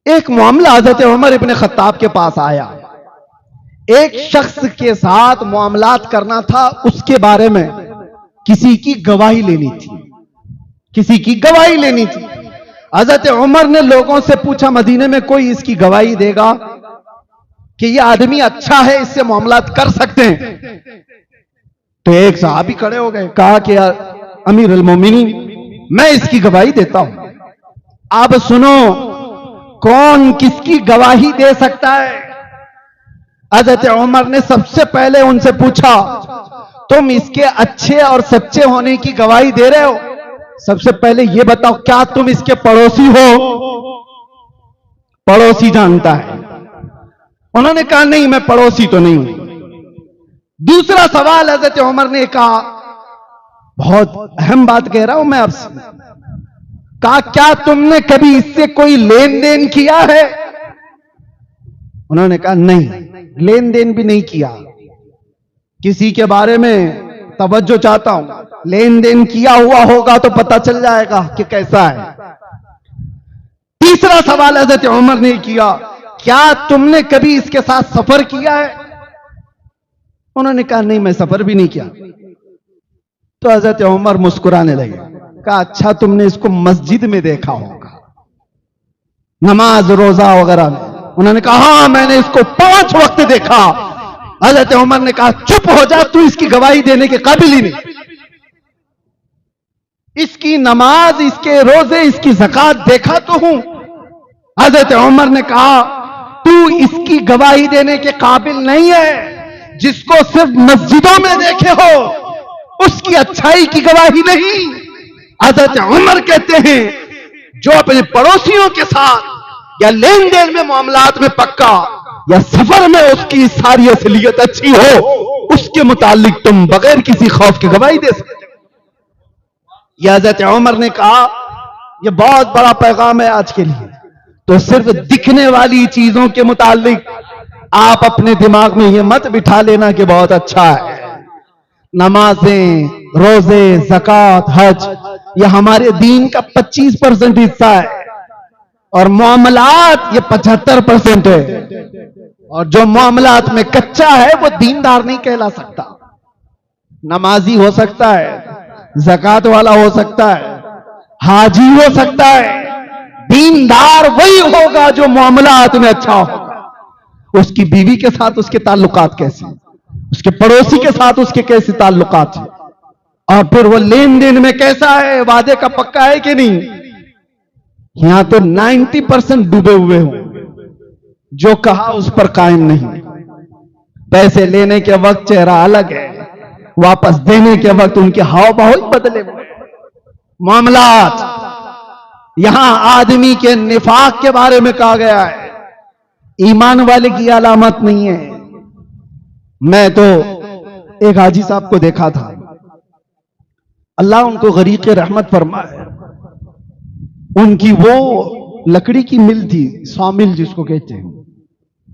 एक मामला हज़रत उमर इब्न खत्ताब के पास आया। एक शख्स के साथ मामलात करना था, उसके बारे में किसी की गवाही लेनी थी, किसी की गवाही लेनी थी। हज़रत उमर ने लोगों से पूछा मदीने में कोई इसकी गवाही देगा? कि ये आदमी अच्छा है, इससे मामलात कर सकते हैं। तो एक सहाबी खड़े हो गए, कहा कि अमीर अल मोमिनीन, मैं इसकी गवाही देता हूं। अब सुनो, कौन किसकी गवाही दे सकता है? हज़रत उमर ने सबसे पहले उनसे पूछा, तुम इसके अच्छे और सच्चे होने की गवाही दे रहे हो? सबसे पहले यह बताओ, क्या तुम इसके पड़ोसी हो? पड़ोसी जानता है। उन्होंने कहा, नहीं, मैं पड़ोसी तो नहीं हूं। दूसरा सवाल हज़रत उमर ने कहा, बहुत अहम बात कह रहा हूं मैं आपसे, कहा, क्या तुमने कभी इससे कोई लेन देन किया है? उन्होंने कहा, नहीं, लेन देन भी नहीं किया। किसी के बारे में तवज्जो चाहता हूं, लेन देन किया हुआ होगा तो पता चल जाएगा कि कैसा है। तीसरा सवाल हज़रत उमर ने किया, क्या तुमने कभी इसके साथ सफर किया है? उन्होंने कहा, नहीं, मैं सफर भी नहीं किया। तो हज़रत उमर मुस्कुराने लगे, कहा, अच्छा, तुमने इसको मस्जिद में देखा होगा, नमाज रोजा वगैरह में। उन्होंने कहा, हां, मैंने इसको 5 वक्त देखा। हज़रत उमर ने कहा, चुप हो जा, तू इसकी गवाही देने के काबिल ही नहीं। इसकी नमाज, इसके रोजे, इसकी ज़कात देखा तो हूं। हज़रत उमर ने कहा, तू इसकी गवाही देने के काबिल नहीं है। जिसको सिर्फ मस्जिदों में देखे हो, उसकी अच्छाई की गवाही नहीं। हज़रत उमर कहते हैं, जो अपने पड़ोसियों के साथ या लेन देन में, मामलात में पक्का, या सफर में उसकी सारी असलियत अच्छी हो, उसके मुतालिक तुम बगैर किसी खौफ की गवाही दे सकते। यह हज़रत उमर ने कहा, यह बहुत बड़ा पैगाम है आज के लिए। तो सिर्फ दिखने वाली चीजों के मुतालिक आप अपने दिमाग में यह मत बिठा लेना कि बहुत अच्छा है। नमाजें, रोजे, ज़कात, हज, यह हमारे दीन का 25% हिस्सा है, और मामलात ये 75% है। और जो मामलात में कच्चा है वो दीनदार नहीं कहला सकता। नमाजी हो सकता है, ज़कात वाला हो सकता है, हाजी हो सकता है, दीनदार वही होगा जो मामलात में अच्छा होगा। उसकी बीवी के साथ उसके ताल्लुकात कैसे, उसके पड़ोसी के साथ उसके कैसे ताल्लुकात है, और फिर वो लेन देन में कैसा है, वादे का पक्का है कि नहीं। यहां तो 90% डूबे हुए हो, जो कहा उस पर कायम नहीं। पैसे लेने के वक्त चेहरा अलग है, वापस देने के वक्त उनके हाव भाव बदले हुए। मामलात, यहां आदमी के निफाक के बारे में कहा गया है, ईमान वाले की अलामत नहीं है। मैं तो एक हाजी साहब को देखा था, अल्लाह उनको गरीक़ रहमत फरमाए। उनकी वो लकड़ी की मिल थी, सॉमिल जिसको कहते हैं,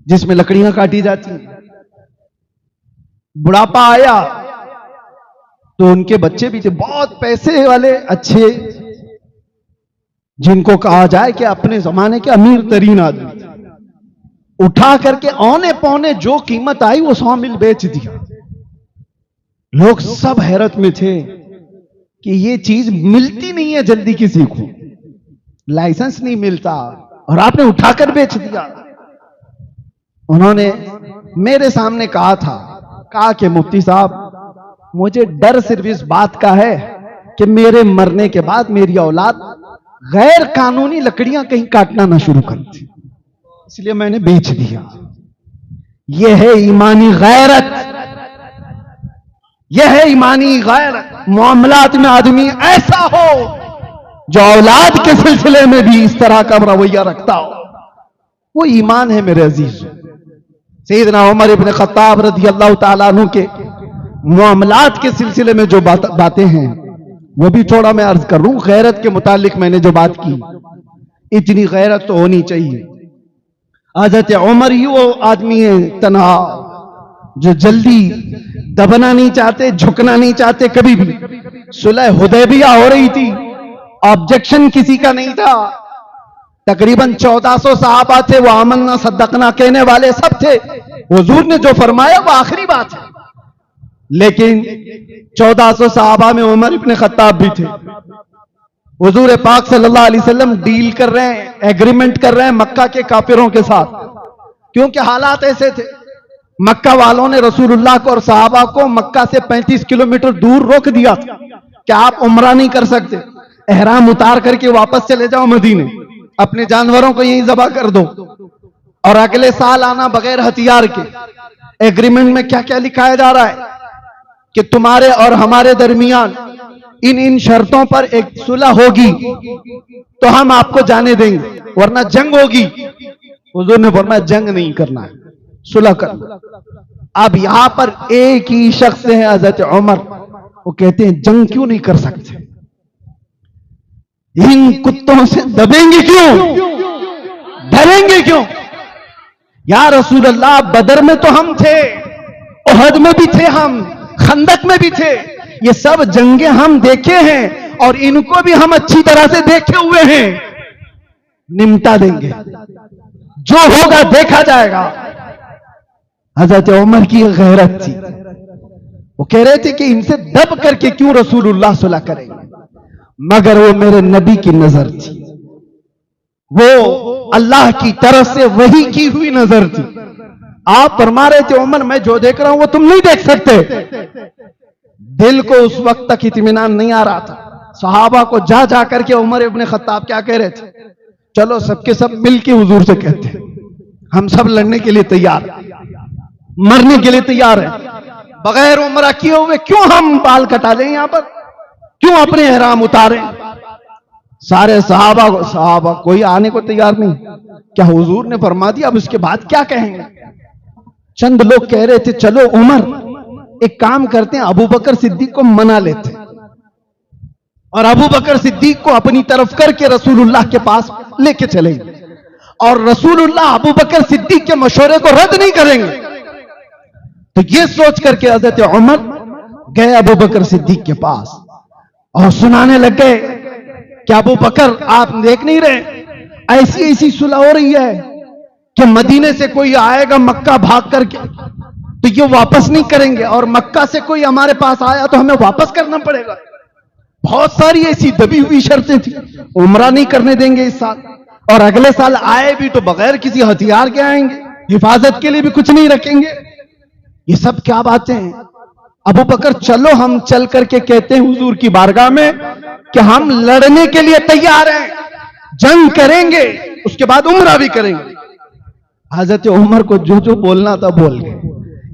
जिसमें लकड़ियां काटी जाती हैं। बुढ़ापा आया तो उनके बच्चे भी थे, बहुत पैसे वाले, अच्छे, जिनको कहा जाए कि अपने जमाने के अमीर तरीन आदमी। उठा करके औने पौने जो कीमत आई वो सॉमिल बेच दिया। लोग सब हैरत में थे कि ये चीज मिलती नहीं है जल्दी किसी को, लाइसेंस नहीं मिलता, और आपने उठाकर बेच दिया। उन्होंने मेरे सामने कहा कि मुफ्ती साहब, मुझे डर सिर्फ इस बात का है कि मेरे मरने के बाद मेरी औलाद गैर कानूनी लकड़ियां कहीं काटना ना शुरू कर दी, इसलिए मैंने बेच दिया। यह है ईमानी गैरत, यह है ईमानी गैरत। मामलात में आदमी ऐसा हो जो औलाद के सिलसिले में भी इस तरह का रवैया रखता हो, वो ईमान है मेरे अजीज। सैयदना उमर इब्न खत्ताब रज़ी अल्लाह ताला अन्हु के मामलात के सिलसिले में जो बातें हैं वो भी थोड़ा मैं अर्ज कर लूं। गैरत के मुतालिक मैंने जो बात की, इतनी गैरत तो होनी चाहिए। हज़रत उमर ही वो आदमी है तन्हा जो जल्दी दबना नहीं चाहते, झुकना नहीं चाहते कभी भी। सुलह हुदैबिया हो रही थी, ऑब्जेक्शन किसी का नहीं था। तकरीबन 1400 सहाबा थे, वो आमन्ना सद्दकना कहने वाले सब थे। हुजूर ने जो फरमाया वो आखिरी बात है, लेकिन 1400 सहाबा में उमर इब्न खत्ताब भी थे। हुजूर पाक सल्लल्लाहु अलैहि वसल्लम डील कर रहे हैं, एग्रीमेंट कर रहे हैं मक्का के काफिरों के साथ। क्योंकि हालात ऐसे थे। मक्का वालों ने रसूलुल्लाह को और सहाबा को मक्का से 35 किलोमीटर दूर रोक दिया था कि आप उम्रा नहीं कर सकते, एहराम उतार करके वापस चले जाओ मदीने, अपने जानवरों को यहीं ज़बह कर दो और अगले साल आना बगैर हथियार के। एग्रीमेंट में क्या क्या लिखाया जा रहा है कि तुम्हारे और हमारे दरमियान इन इन शर्तों पर एक सुलह होगी तो हम आपको जाने देंगे, वरना जंग होगी। हुजूर ने फरमाया जंग नहीं करना है, सुलह करना। अब यहां पर एक ही शख्स है हजरत उमर, वो कहते हैं जंग क्यों नहीं कर सकते, इन कुत्तों से दबेंगे क्यों, डरेंगे क्यों? या रसूल अल्लाह, बदर में तो हम थे, उहद में भी थे, हम खंदक में भी थे, ये सब जंगे हम देखे हैं और इनको भी हम अच्छी तरह से देखे हुए हैं, निमटा देंगे, जो होगा देखा जाएगा। हजरत उमर की गैरत थी, वो कह रहे थे कि इनसे दब करके क्यों रसूलुल्लाह सुलह करेंगे, मगर वो मेरे नबी की नजर थी, वो अल्लाह की तरफ से वही की हुई नजर थी। आप फरमा रहे थे उमर, मैं जो देख रहा हूं वो तुम नहीं देख सकते। दिल को उस वक्त तक इत्मीनान नहीं आ रहा था। सहाबा को जा जा करके उमर इब्ने खत्ताब क्या कह रहे थे, चलो सबके सब मिल के हुजूर से कहते हैं हम सब लड़ने के लिए तैयार, मरने के लिए तैयार है, बगैर उम्रा किए हुए क्यों हम बाल कटा लें, यहां पर क्यों अपने एहराम उतारें। सारे सहाबा कोई आने को तैयार नहीं। क्या हुजूर ने फरमा दिया, अब उसके बाद क्या कहेंगे। चंद लोग कह रहे थे चलो उमर एक काम करते हैं, अबू बकर सिद्दीक को मना लेते और अबू बकर सिद्दीक को अपनी तरफ करके रसूलुल्लाह के पास लेके चलेंगे और रसूलुल्लाह अबू बकर सिद्दीक के मशवरे को रद्द नहीं करेंगे। तो ये सोच करके हजरत उमर गए अबू बकर सिद्दीक के पास और सुनाने लग गए कि अबू बकर, आप देख नहीं रहे ऐसी ऐसी सुलह हो रही है कि मदीने से कोई आएगा मक्का भाग करके तो ये वापस नहीं करेंगे, और मक्का से कोई हमारे पास आया तो हमें वापस करना पड़ेगा। बहुत सारी ऐसी दबी हुई शर्तें थी, उम्रा नहीं करने देंगे इस साल, और अगले साल आए भी तो बगैर किसी हथियार के आएंगे, हिफाजत के लिए भी कुछ नहीं रखेंगे। ये सब क्या बातें हैं। अबू बकर, चलो हम चल करके कहते हैं हुजूर की बारगाह में कि हम लड़ने के लिए तैयार हैं, जंग करेंगे, उसके बाद उम्रा भी करेंगे। हजरत उमर को जो जो बोलना था बोल गए।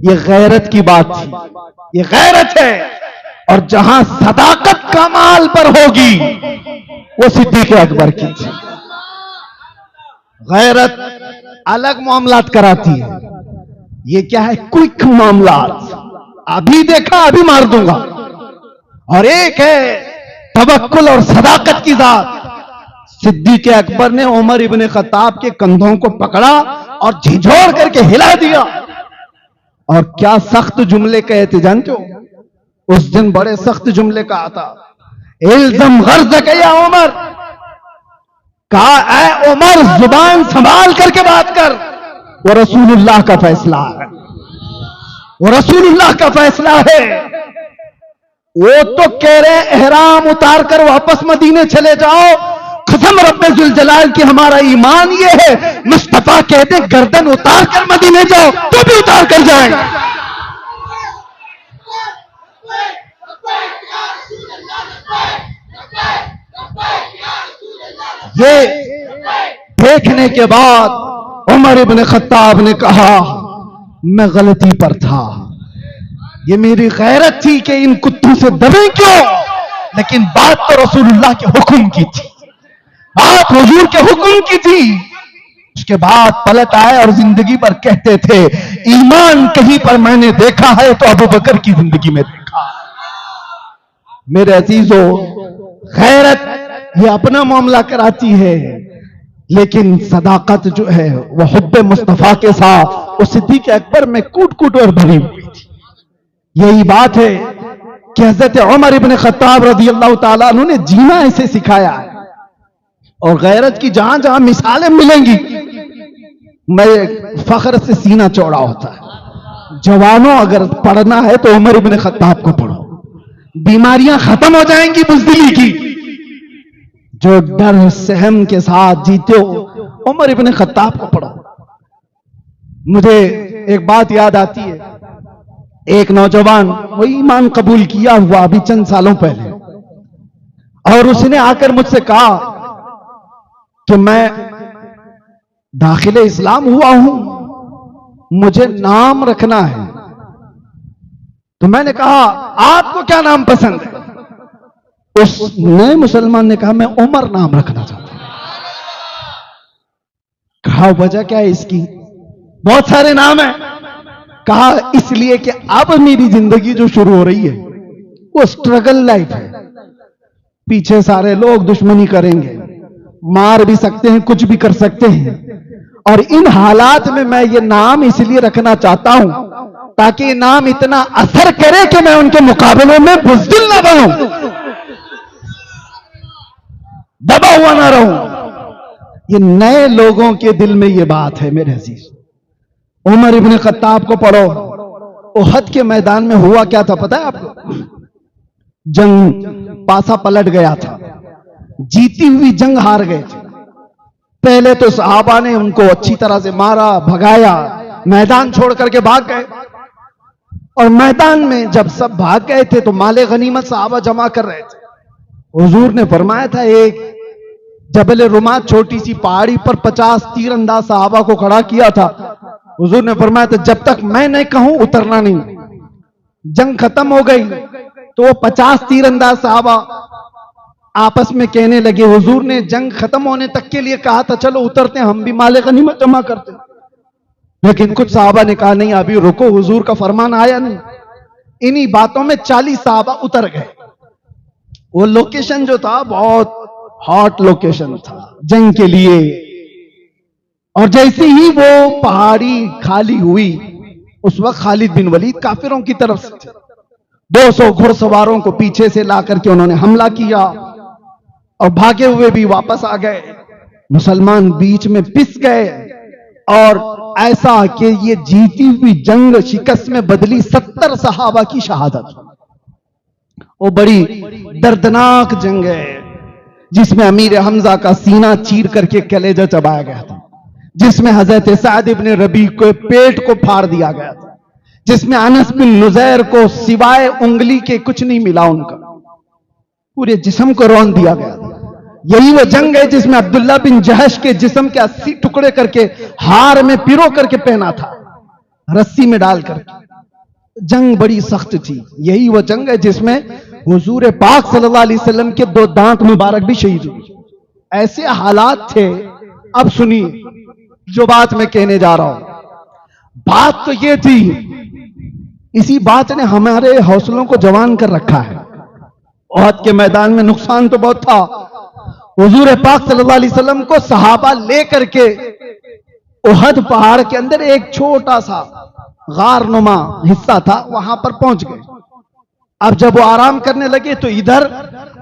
ये गैरत की बात थी, ये गैरत है, और जहां सदाकत कमाल पर होगी वो सिद्दीक अकबर की थी। गैरत अलग मामलात कराती है, ये क्या है, क्विक मामलात, अभी देखा अभी मार दूंगा। और एक है तवक्कुल और सदाकत की जात। सिद्दीक अकबर ने उमर इब्ने खत्ताब के कंधों को पकड़ा और झिझोड़ करके हिला दिया, और क्या सख्त जुमले कहे थे जानते हो। उस दिन बड़े सख्त जुमले कहा था, इल्ज़म गर्ज़क या उमर, कहा ऐ उमर जुबान संभाल करके बात कर, वो रसूलुल्लाह का फैसला है, वो रसूलुल्लाह का फैसला है। वो तो कह रहे एहराम उतार कर वापस मदीने चले जाओ, कसम रब्बे जुल जलाल की हमारा ईमान ये है, मुस्तफा कहते गर्दन उतार कर मदीने जाओ तो भी उतार कर जाएंगे। ये देखने के बाद उमर इब्ने खत्ताब ने कहा मैं गलती पर था, ये मेरी गैरत थी कि इन कुत्तों से दबे क्यों, लेकिन बात तो रसूलुल्लाह के हुक्म की थी, बात हुजूर के हुक्म की थी। उसके बाद पलट आए और जिंदगी पर कहते थे ईमान कहीं पर मैंने देखा है तो अबू बकर की जिंदगी में देखा। मेरे अजीजों, गैरत ये अपना मामला कराती है, लेकिन सदाकत जो है वो हुब्बे मुस्तफा के साथ वो सिद्दीक अकबर में कूट कूट और भरी हुई थी। यही बात है कि हजरत उमर इब्ने खत्ताब रज़ी अल्लाह ताला अन्हु ने जीना ऐसे सिखाया है। और गैरत की जहां जहां मिसालें मिलेंगी, मैं फख्र से सीना चौड़ा होता है। जवानों, अगर पढ़ना है तो उमर इब्ने खत्ताब को पढ़ो, बीमारियां खत्म हो जाएंगी बुज़दिली की। जो डर सहम के साथ जीते हो, उमर इब्ने खत्ताब को पढ़ो। मुझे एक बात याद आती है, एक नौजवान वो ईमान कबूल किया हुआ अभी चंद सालों पहले, और उसने आकर मुझसे कहा कि मैं दाखिले इस्लाम हुआ हूं, मुझे नाम रखना है। तो मैंने कहा आपको क्या नाम पसंद है? उस नए मुसलमान ने कहा मैं उमर नाम रखना चाहता हूं। कहा वजह क्या है इसकी? बहुत सारे नाम हैं। कहा इसलिए कि अब मेरी जिंदगी जो शुरू हो रही है वो स्ट्रगल लाइफ है। पीछे सारे लोग दुश्मनी करेंगे, मार भी सकते हैं, कुछ भी कर सकते हैं, और इन हालात में मैं ये नाम इसलिए रखना चाहता हूं ताकि ये नाम इतना असर करे कि मैं उनके मुकाबले में बुज़दिल ना बनूं, दबा हुआ ना रहूं। ये नए लोगों के दिल में ये बात है मेरे अजीज। उमर इब्न खत्ताब को पढ़ो, उहद के मैदान में हुआ क्या था पता है आपको? जंग पासा पलट गया था, जीती हुई जंग हार गए थे। पहले तो सहाबा ने उनको अच्छी तरह से मारा, भगाया, मैदान छोड़ करके भाग गए। और मैदान में जब सब भाग गए थे तो माले गनीमत सहाबा जमा कर रहे थे। हुजूर ने फरमाया था एक जबल रुमात छोटी सी पहाड़ी पर 50 तीरंदाज सहाबा को खड़ा किया था। हुजूर ने फरमाया था जब तक मैं नहीं कहूं उतरना नहीं। जंग खत्म हो गई तो वो 50 तीरंदाज सहाबा आपस में कहने लगे, हुजूर ने जंग खत्म होने तक के लिए कहा था चलो उतरते हैं, हम भी माले गनीमत जमा करते हैं। लेकिन कुछ सहाबा ने कहा नहीं अभी रुको, हुजूर का फरमान आया नहीं। इन्हीं बातों में 40 सहाबा उतर गए। वो लोकेशन जो था बहुत हॉट लोकेशन था जंग के लिए। और जैसे ही वो पहाड़ी खाली हुई, उस वक्त खालिद बिन वलीद काफिरों की तरफ से थे। 200 घुड़सवारों को पीछे से ला करके उन्होंने हमला किया और भागे हुए भी वापस आ गए। मुसलमान बीच में पिस गए और ऐसा कि ये जीती हुई जंग शिकस्त में बदली 70 सहाबा की शहादत। वो बड़ी दर्दनाक जंग है जिसमें अमीर हमजा का सीना चीर करके कलेजा चबाया गया था, जिसमें हजरत साद इब्न रबी को पेट को फाड़ दिया गया था, जिसमें अनस बिन नुजैर को सिवाय उंगली के कुछ नहीं मिला, उनका पूरे जिस्म को रौंद दिया गया था। यही वो जंग है जिसमें अब्दुल्ला बिन जहश के जिस्म के 80 टुकड़े करके हार में पिरो करके पहना था, रस्सी में डाल करके। जंग बड़ी सख्त थी। यही वो जंग है जिसमें हुजूर पाक सल्लल्लाहु अलैहि वसल्लम के 2 दांत मुबारक भी शहीद हुए। ऐसे हालात थे। अब सुनिए जो बात मैं कहने जा रहा हूं। बात तो ये थी, इसी बात ने हमारे हौसलों को जवान कर रखा है। उहद के मैदान में नुकसान तो बहुत था। हुजूर पाक सल्लल्लाहु अलैहि वसल्लम को सहाबा लेकर के उहद पहाड़ के अंदर एक छोटा सा गारनुमा हिस्सा था, वहां पर पहुंच गए। अब जब वो आराम करने लगे तो इधर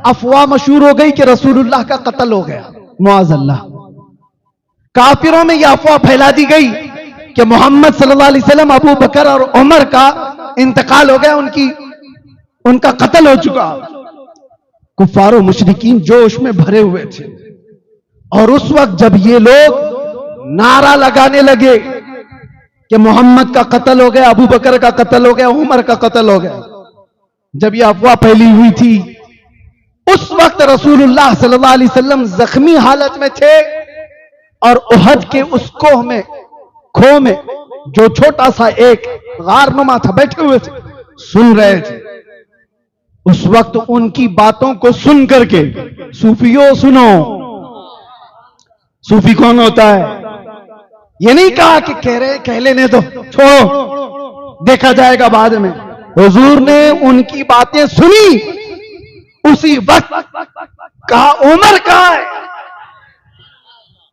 अफवाह मशहूर हो गई कि रसूलुल्लाह का कत्ल हो गया। मुआज़ल्लाह, काफिरों में यह अफवाह फैला दी गई कि मोहम्मद सल्लल्लाहु अलैहि वसल्लम, अबू बकर और उमर का इंतकाल हो गया, उनका कत्ल हो चुका। कुफार और मुशरिकीन जोश में भरे हुए थे। और उस वक्त जब ये लोग नारा लगाने लगे कि मोहम्मद का कत्ल हो गया, अबू बकर का कत्ल हो गया, उमर का कत्ल हो गया, जब यह अफवाह फैली हुई थी, उस वक्त रसूलुल्लाह सल्लल्लाहु अलैहि वसल्लम जख्मी हालत में थे और उहद के उस कोह में, खो में जो छोटा सा एक गारनुमा था, बैठे हुए थे, सुन रहे थे। उस वक्त उनकी बातों को सुन करके, सूफियों सुनो, सूफी कौन होता है? ये नहीं कहा कि कह लेने दो, छोड़ो, देखा जाएगा बाद में। हुजूर ने उनकी बातें सुनी, उसी वक्त कहा उमर कहां है?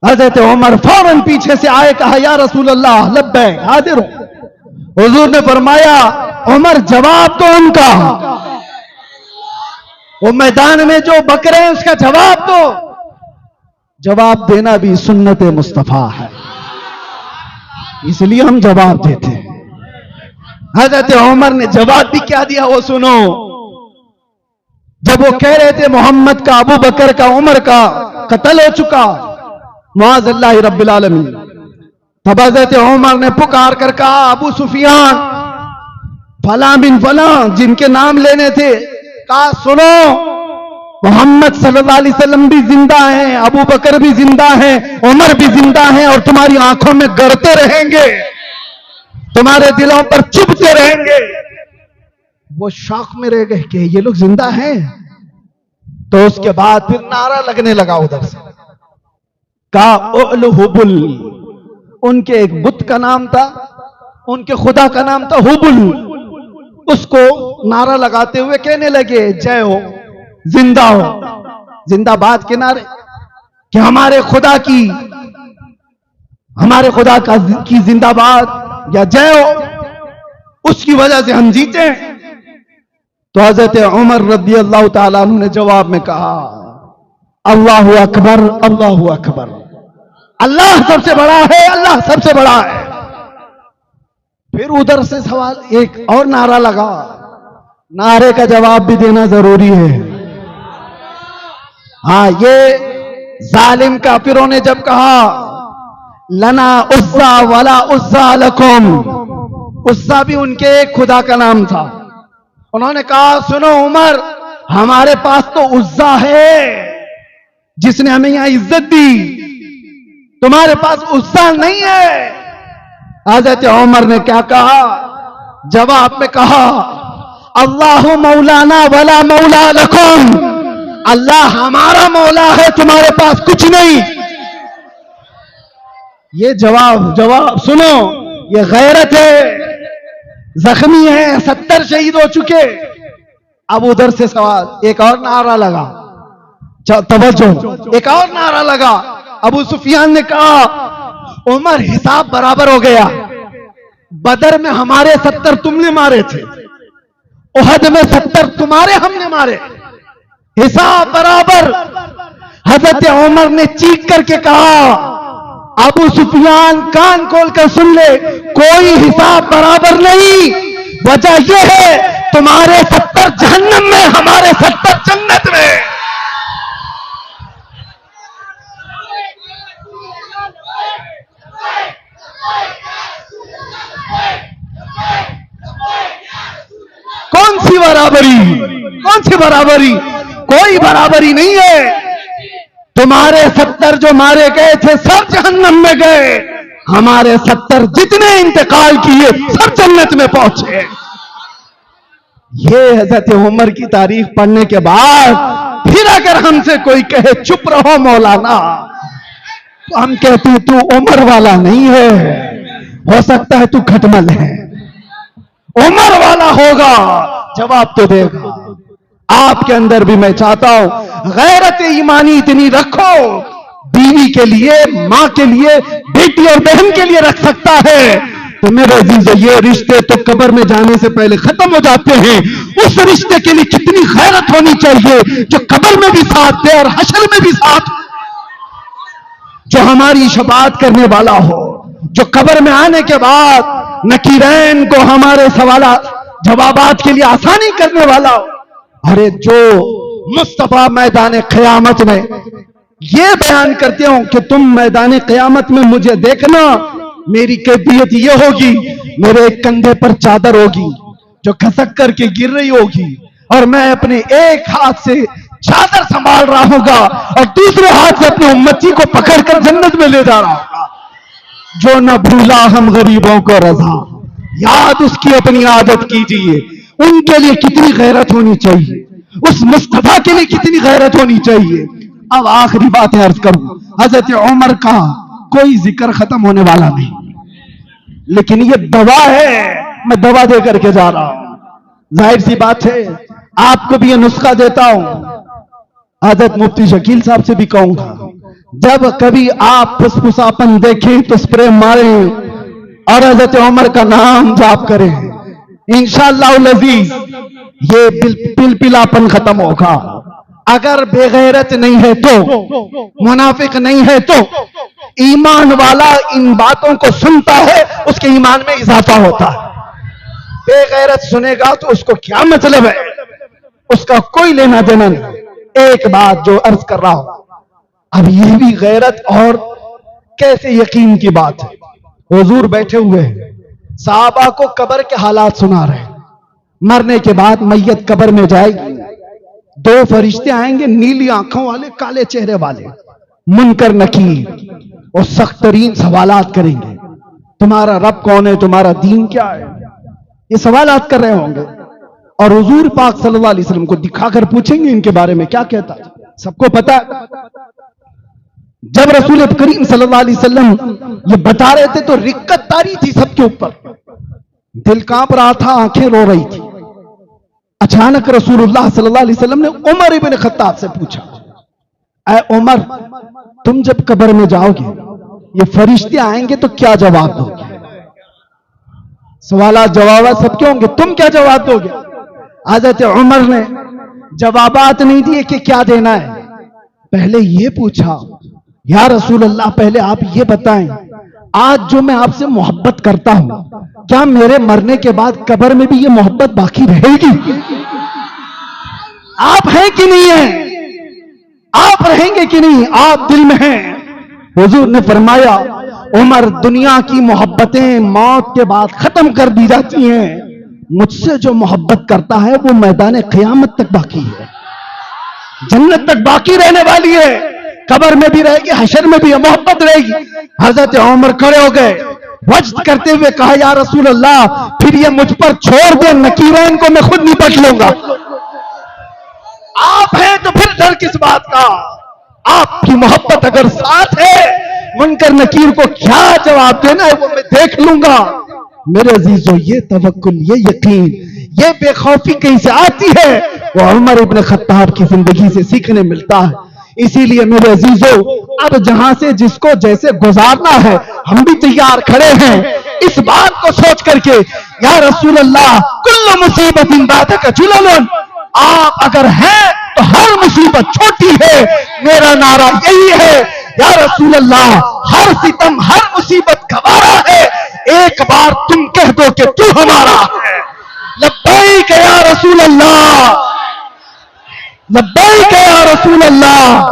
हजरत उमर फौरन पीछे से आए, कहा या रसूल अल्लाह लब्बैक हाजिर हूं। हुजूर ने फरमाया उमर जवाब दो उनका, वो मैदान में जो बक रहे हैं उसका जवाब दो। जवाब देना भी सुन्नत मुस्तफा है, इसलिए हम जवाब देते हैं। हजरत उमर ने जवाब भी क्या दिया वो सुनो। जब वो कह रहे थे मोहम्मद का, अबू बकर का, उमर का कत्ल हो चुका, मुआज़ल्लाह रब्बिल आलमीन, तब हजरत उमर ने पुकार कर कहा, अबू सुफियान, फला बिन फला, जिनके नाम लेने थे, कहा सुनो, मोहम्मद सल्लल्लाहु अलैहि वसल्लम भी जिंदा हैं, अबू बकर भी जिंदा हैं, उमर भी जिंदा हैं, और तुम्हारी आंखों में गड़ते रहेंगे, तुम्हारे दिलों पर चुभते रहेंगे। वो शौक में रह गए कि ये लोग जिंदा हैं। तो उसके बाद फिर नारा लगने लगा उधर से, का हुबुल, उनके एक बुत का नाम था, उनके खुदा का नाम था हुबुल। उसको नारा लगाते हुए कहने लगे, जय हो, जिंदा हो, जिंदाबाद के नारे, कि हमारे खुदा की जिंदाबाद या जय हो, उसकी वजह से हम जीते हैं। तो हजरत उमर रज़ी अल्लाह ताला अन्हु ने जवाब में कहा, अल्लाहु अकबर, अल्लाहु अकबर, अल्लाह सबसे बड़ा है, अल्लाह सबसे बड़ा है। फिर उधर से सवाल, एक और नारा लगा, नारे का जवाब भी देना जरूरी है। हाँ, ये जालिम काफिरों ने जब कहा, लना उस्सा वला उस्सा लकुम, उस्सा भी उनके एक खुदा का नाम था। उन्होंने कहा, सुनो उमर, हमारे पास तो उज्जा है जिसने हमें यहां इज्जत दी, तुम्हारे पास उज्जा नहीं है। हज़रत उमर ने क्या कहा, जवाब में कहा, अल्लाहु मौलाना वला मौला लकुम, अल्लाह हमारा मौला है, तुम्हारे पास कुछ नहीं। ये जवाब सुनो, ये गैरत है, जख्मी है, 70 शहीद हो चुके। अब उधर से सवाल, एक और नारा लगा, तवज्जो, एक और नारा लगा। अबू सुफियान ने कहा, उमर हिसाब बराबर हो गया, बदर में हमारे 70 तुमने मारे थे, उहद में 70 तुम्हारे हमने मारे, हिसाब बराबर। हजरत उमर ने चीख करके कहा, अबू सुफियान कान खोलकर सुन ले, कोई हिसाब बराबर नहीं, वजह यह है तुम्हारे 70 जहन्नम में, हमारे 70 जन्नत में। कौन सी बराबरी, कौन सी बराबरी, कोई बराबरी नहीं है। तुम्हारे 70 जो मारे गए थे सब जहन्नम में गए, हमारे 70 जितने इंतकाल किए सब जन्नत में पहुंचे। ये हजरत उमर की तारीख पढ़ने के बाद फिर अगर हमसे कोई कहे चुप रहो मौलाना, तो हम कहते तू उमर वाला नहीं है, हो सकता है तू खटमल है, उमर वाला होगा, जवाब तो देगा। आपके अंदर भी मैं चाहता हूं गैरत ईमानी इतनी रखो, बीवी के लिए, मां के लिए, बेटी और बहन के लिए रख सकता है। तो मेरे अजीजों, ये रिश्ते तो कब्र में जाने से पहले खत्म हो जाते हैं। उस रिश्ते के लिए कितनी गैरत होनी चाहिए जो कब्र में भी साथ दे और हशर में भी साथ, जो हमारी शफाअत करने वाला हो, जो कब्र में आने के बाद नकीरैन को हमारे सवालात जवाबात के लिए आसानी करने वाला हो। अरे जो मुस्तफा मैदान क़यामत में ये बयान करते हो कि तुम मैदान क़यामत में मुझे देखना, मेरी कैफियत ये होगी, मेरे एक कंधे पर चादर होगी जो खसक करके गिर रही होगी, और मैं अपने एक हाथ से चादर संभाल रहा होगा और दूसरे हाथ से अपनी उम्मती को पकड़कर जन्नत में ले जा रहा होगा। जो न भूला हम गरीबों को रजा, याद उसकी अपनी आदत कीजिए। उनके लिए कितनी गैरत होनी चाहिए, उस मुस्तफा के लिए कितनी गैरत होनी चाहिए। अब आखिरी बात अर्ज करूं, हजरत उमर का कोई जिक्र खत्म होने वाला नहीं, लेकिन ये दवा है, मैं दवा दे करके जा रहा हूं। जाहिर सी बात है, आपको भी ये नुस्खा देता हूं, हजरत मुफ्ती शकील साहब से भी कहूंगा, जब कभी आप फुसफुसापन देखें तो स्प्रे मारें और हजरत उमर का नाम जाप करें, इंशाअल्लाह लजीज ये पिलपिलापन खत्म होगा। अगर बेगैरत नहीं है तो, मुनाफिक नहीं है तो, ईमान वाला इन बातों को सुनता है, उसके ईमान में इजाफा होता है। बेगैरत सुनेगा तो उसको क्या मतलब है, उसका कोई लेना देना नहीं। एक बात जो अर्ज कर रहा हूं, अब ये भी गैरत और कैसे यकीन की बात है। हुजूर बैठे हुए हैं, साहबा को कब्र के हालात सुना रहे हैं। मरने के बाद मैयत कब्र में जाएगी, दो फरिश्ते आएंगे, नीली आंखों वाले, काले चेहरे वाले, मुनकर नकीर, और सख्त तरीन सवालात करेंगे। तुम्हारा रब कौन है, तुम्हारा दीन क्या है, ये सवालात कर रहे होंगे। और हुजूर पाक सल्लल्लाहु अलैहि वसल्लम को दिखाकर पूछेंगे इनके बारे में क्या कहता है। सबको पता है, जब रसूल करीम सल्लल्लाहु अलैहि वसल्लम ये बता रहे थे तो रिक्कत तारी थी सबके ऊपर, दिल कांप रहा था, आंखें रो रही थी। अचानक रसूलुल्लाह सल्लल्लाहु अलैहि वसल्लम ने उमर इब्न खत्ताब से पूछा, ऐ उमर, तुम जब कब्र में जाओगे, ये फरिश्ते आएंगे तो क्या जवाब दोगे? सवालात जवाब सबके होंगे, तुम क्या जवाब दोगे? हज़रत उमर ने जवाबात नहीं दिए कि क्या देना है, पहले ये पूछा, या रसूल अल्लाह, पहले आप ये बताएं, आज जो मैं आपसे मोहब्बत करता हूं, क्या मेरे मरने के बाद कब्र में भी ये मोहब्बत बाकी रहेगी? आप हैं कि नहीं है? आप रहेंगे कि नहीं? आप दिल में हैं। हुजूर ने फरमाया, उमर, दुनिया की मोहब्बतें मौत के बाद खत्म कर दी जाती हैं, मुझसे जो मोहब्बत करता है वो मैदान क़यामत तक बाकी है, जन्नत तक बाकी रहने वाली है, कब्र में भी रहेगी, हशर में भी मोहब्बत रहेगी। हजरत उमर खड़े हो गए, वज्द करते हुए कहा, या रसूल अल्लाह, फिर ये मुझ पर छोड़ दे, नकीरैन को मैं खुद निपट लूंगा। आप हैं तो फिर डर किस बात का? आपकी मोहब्बत अगर साथ है, मुनकर नकीर को क्या जवाब देना है वो मैं देख लूंगा। मेरे अजीजों, ये तवक्कुल, ये यकीन, ये बेखौफी कहीं से आती है, वो उमर इब्न खत्ताब की जिंदगी से सीखने मिलता है। इसीलिए मेरे अजीजों, अब जहां से जिसको जैसे गुजारना है, हम भी तैयार खड़े हैं इस बात को सोच करके, या रसूल अल्लाह, कुल्लु मुसीबतिन बादका जुललन, आप अगर हैं तो हर मुसीबत छोटी है। मेरा नारा यही है, या रसूल अल्लाह, हर सितम, हर मुसीबत गवारा है, एक बार तुम कह दो कि तू हमारा है। लब्बैक या रसूल अल्लाह, लब्बैक या रसूल अल्लाह।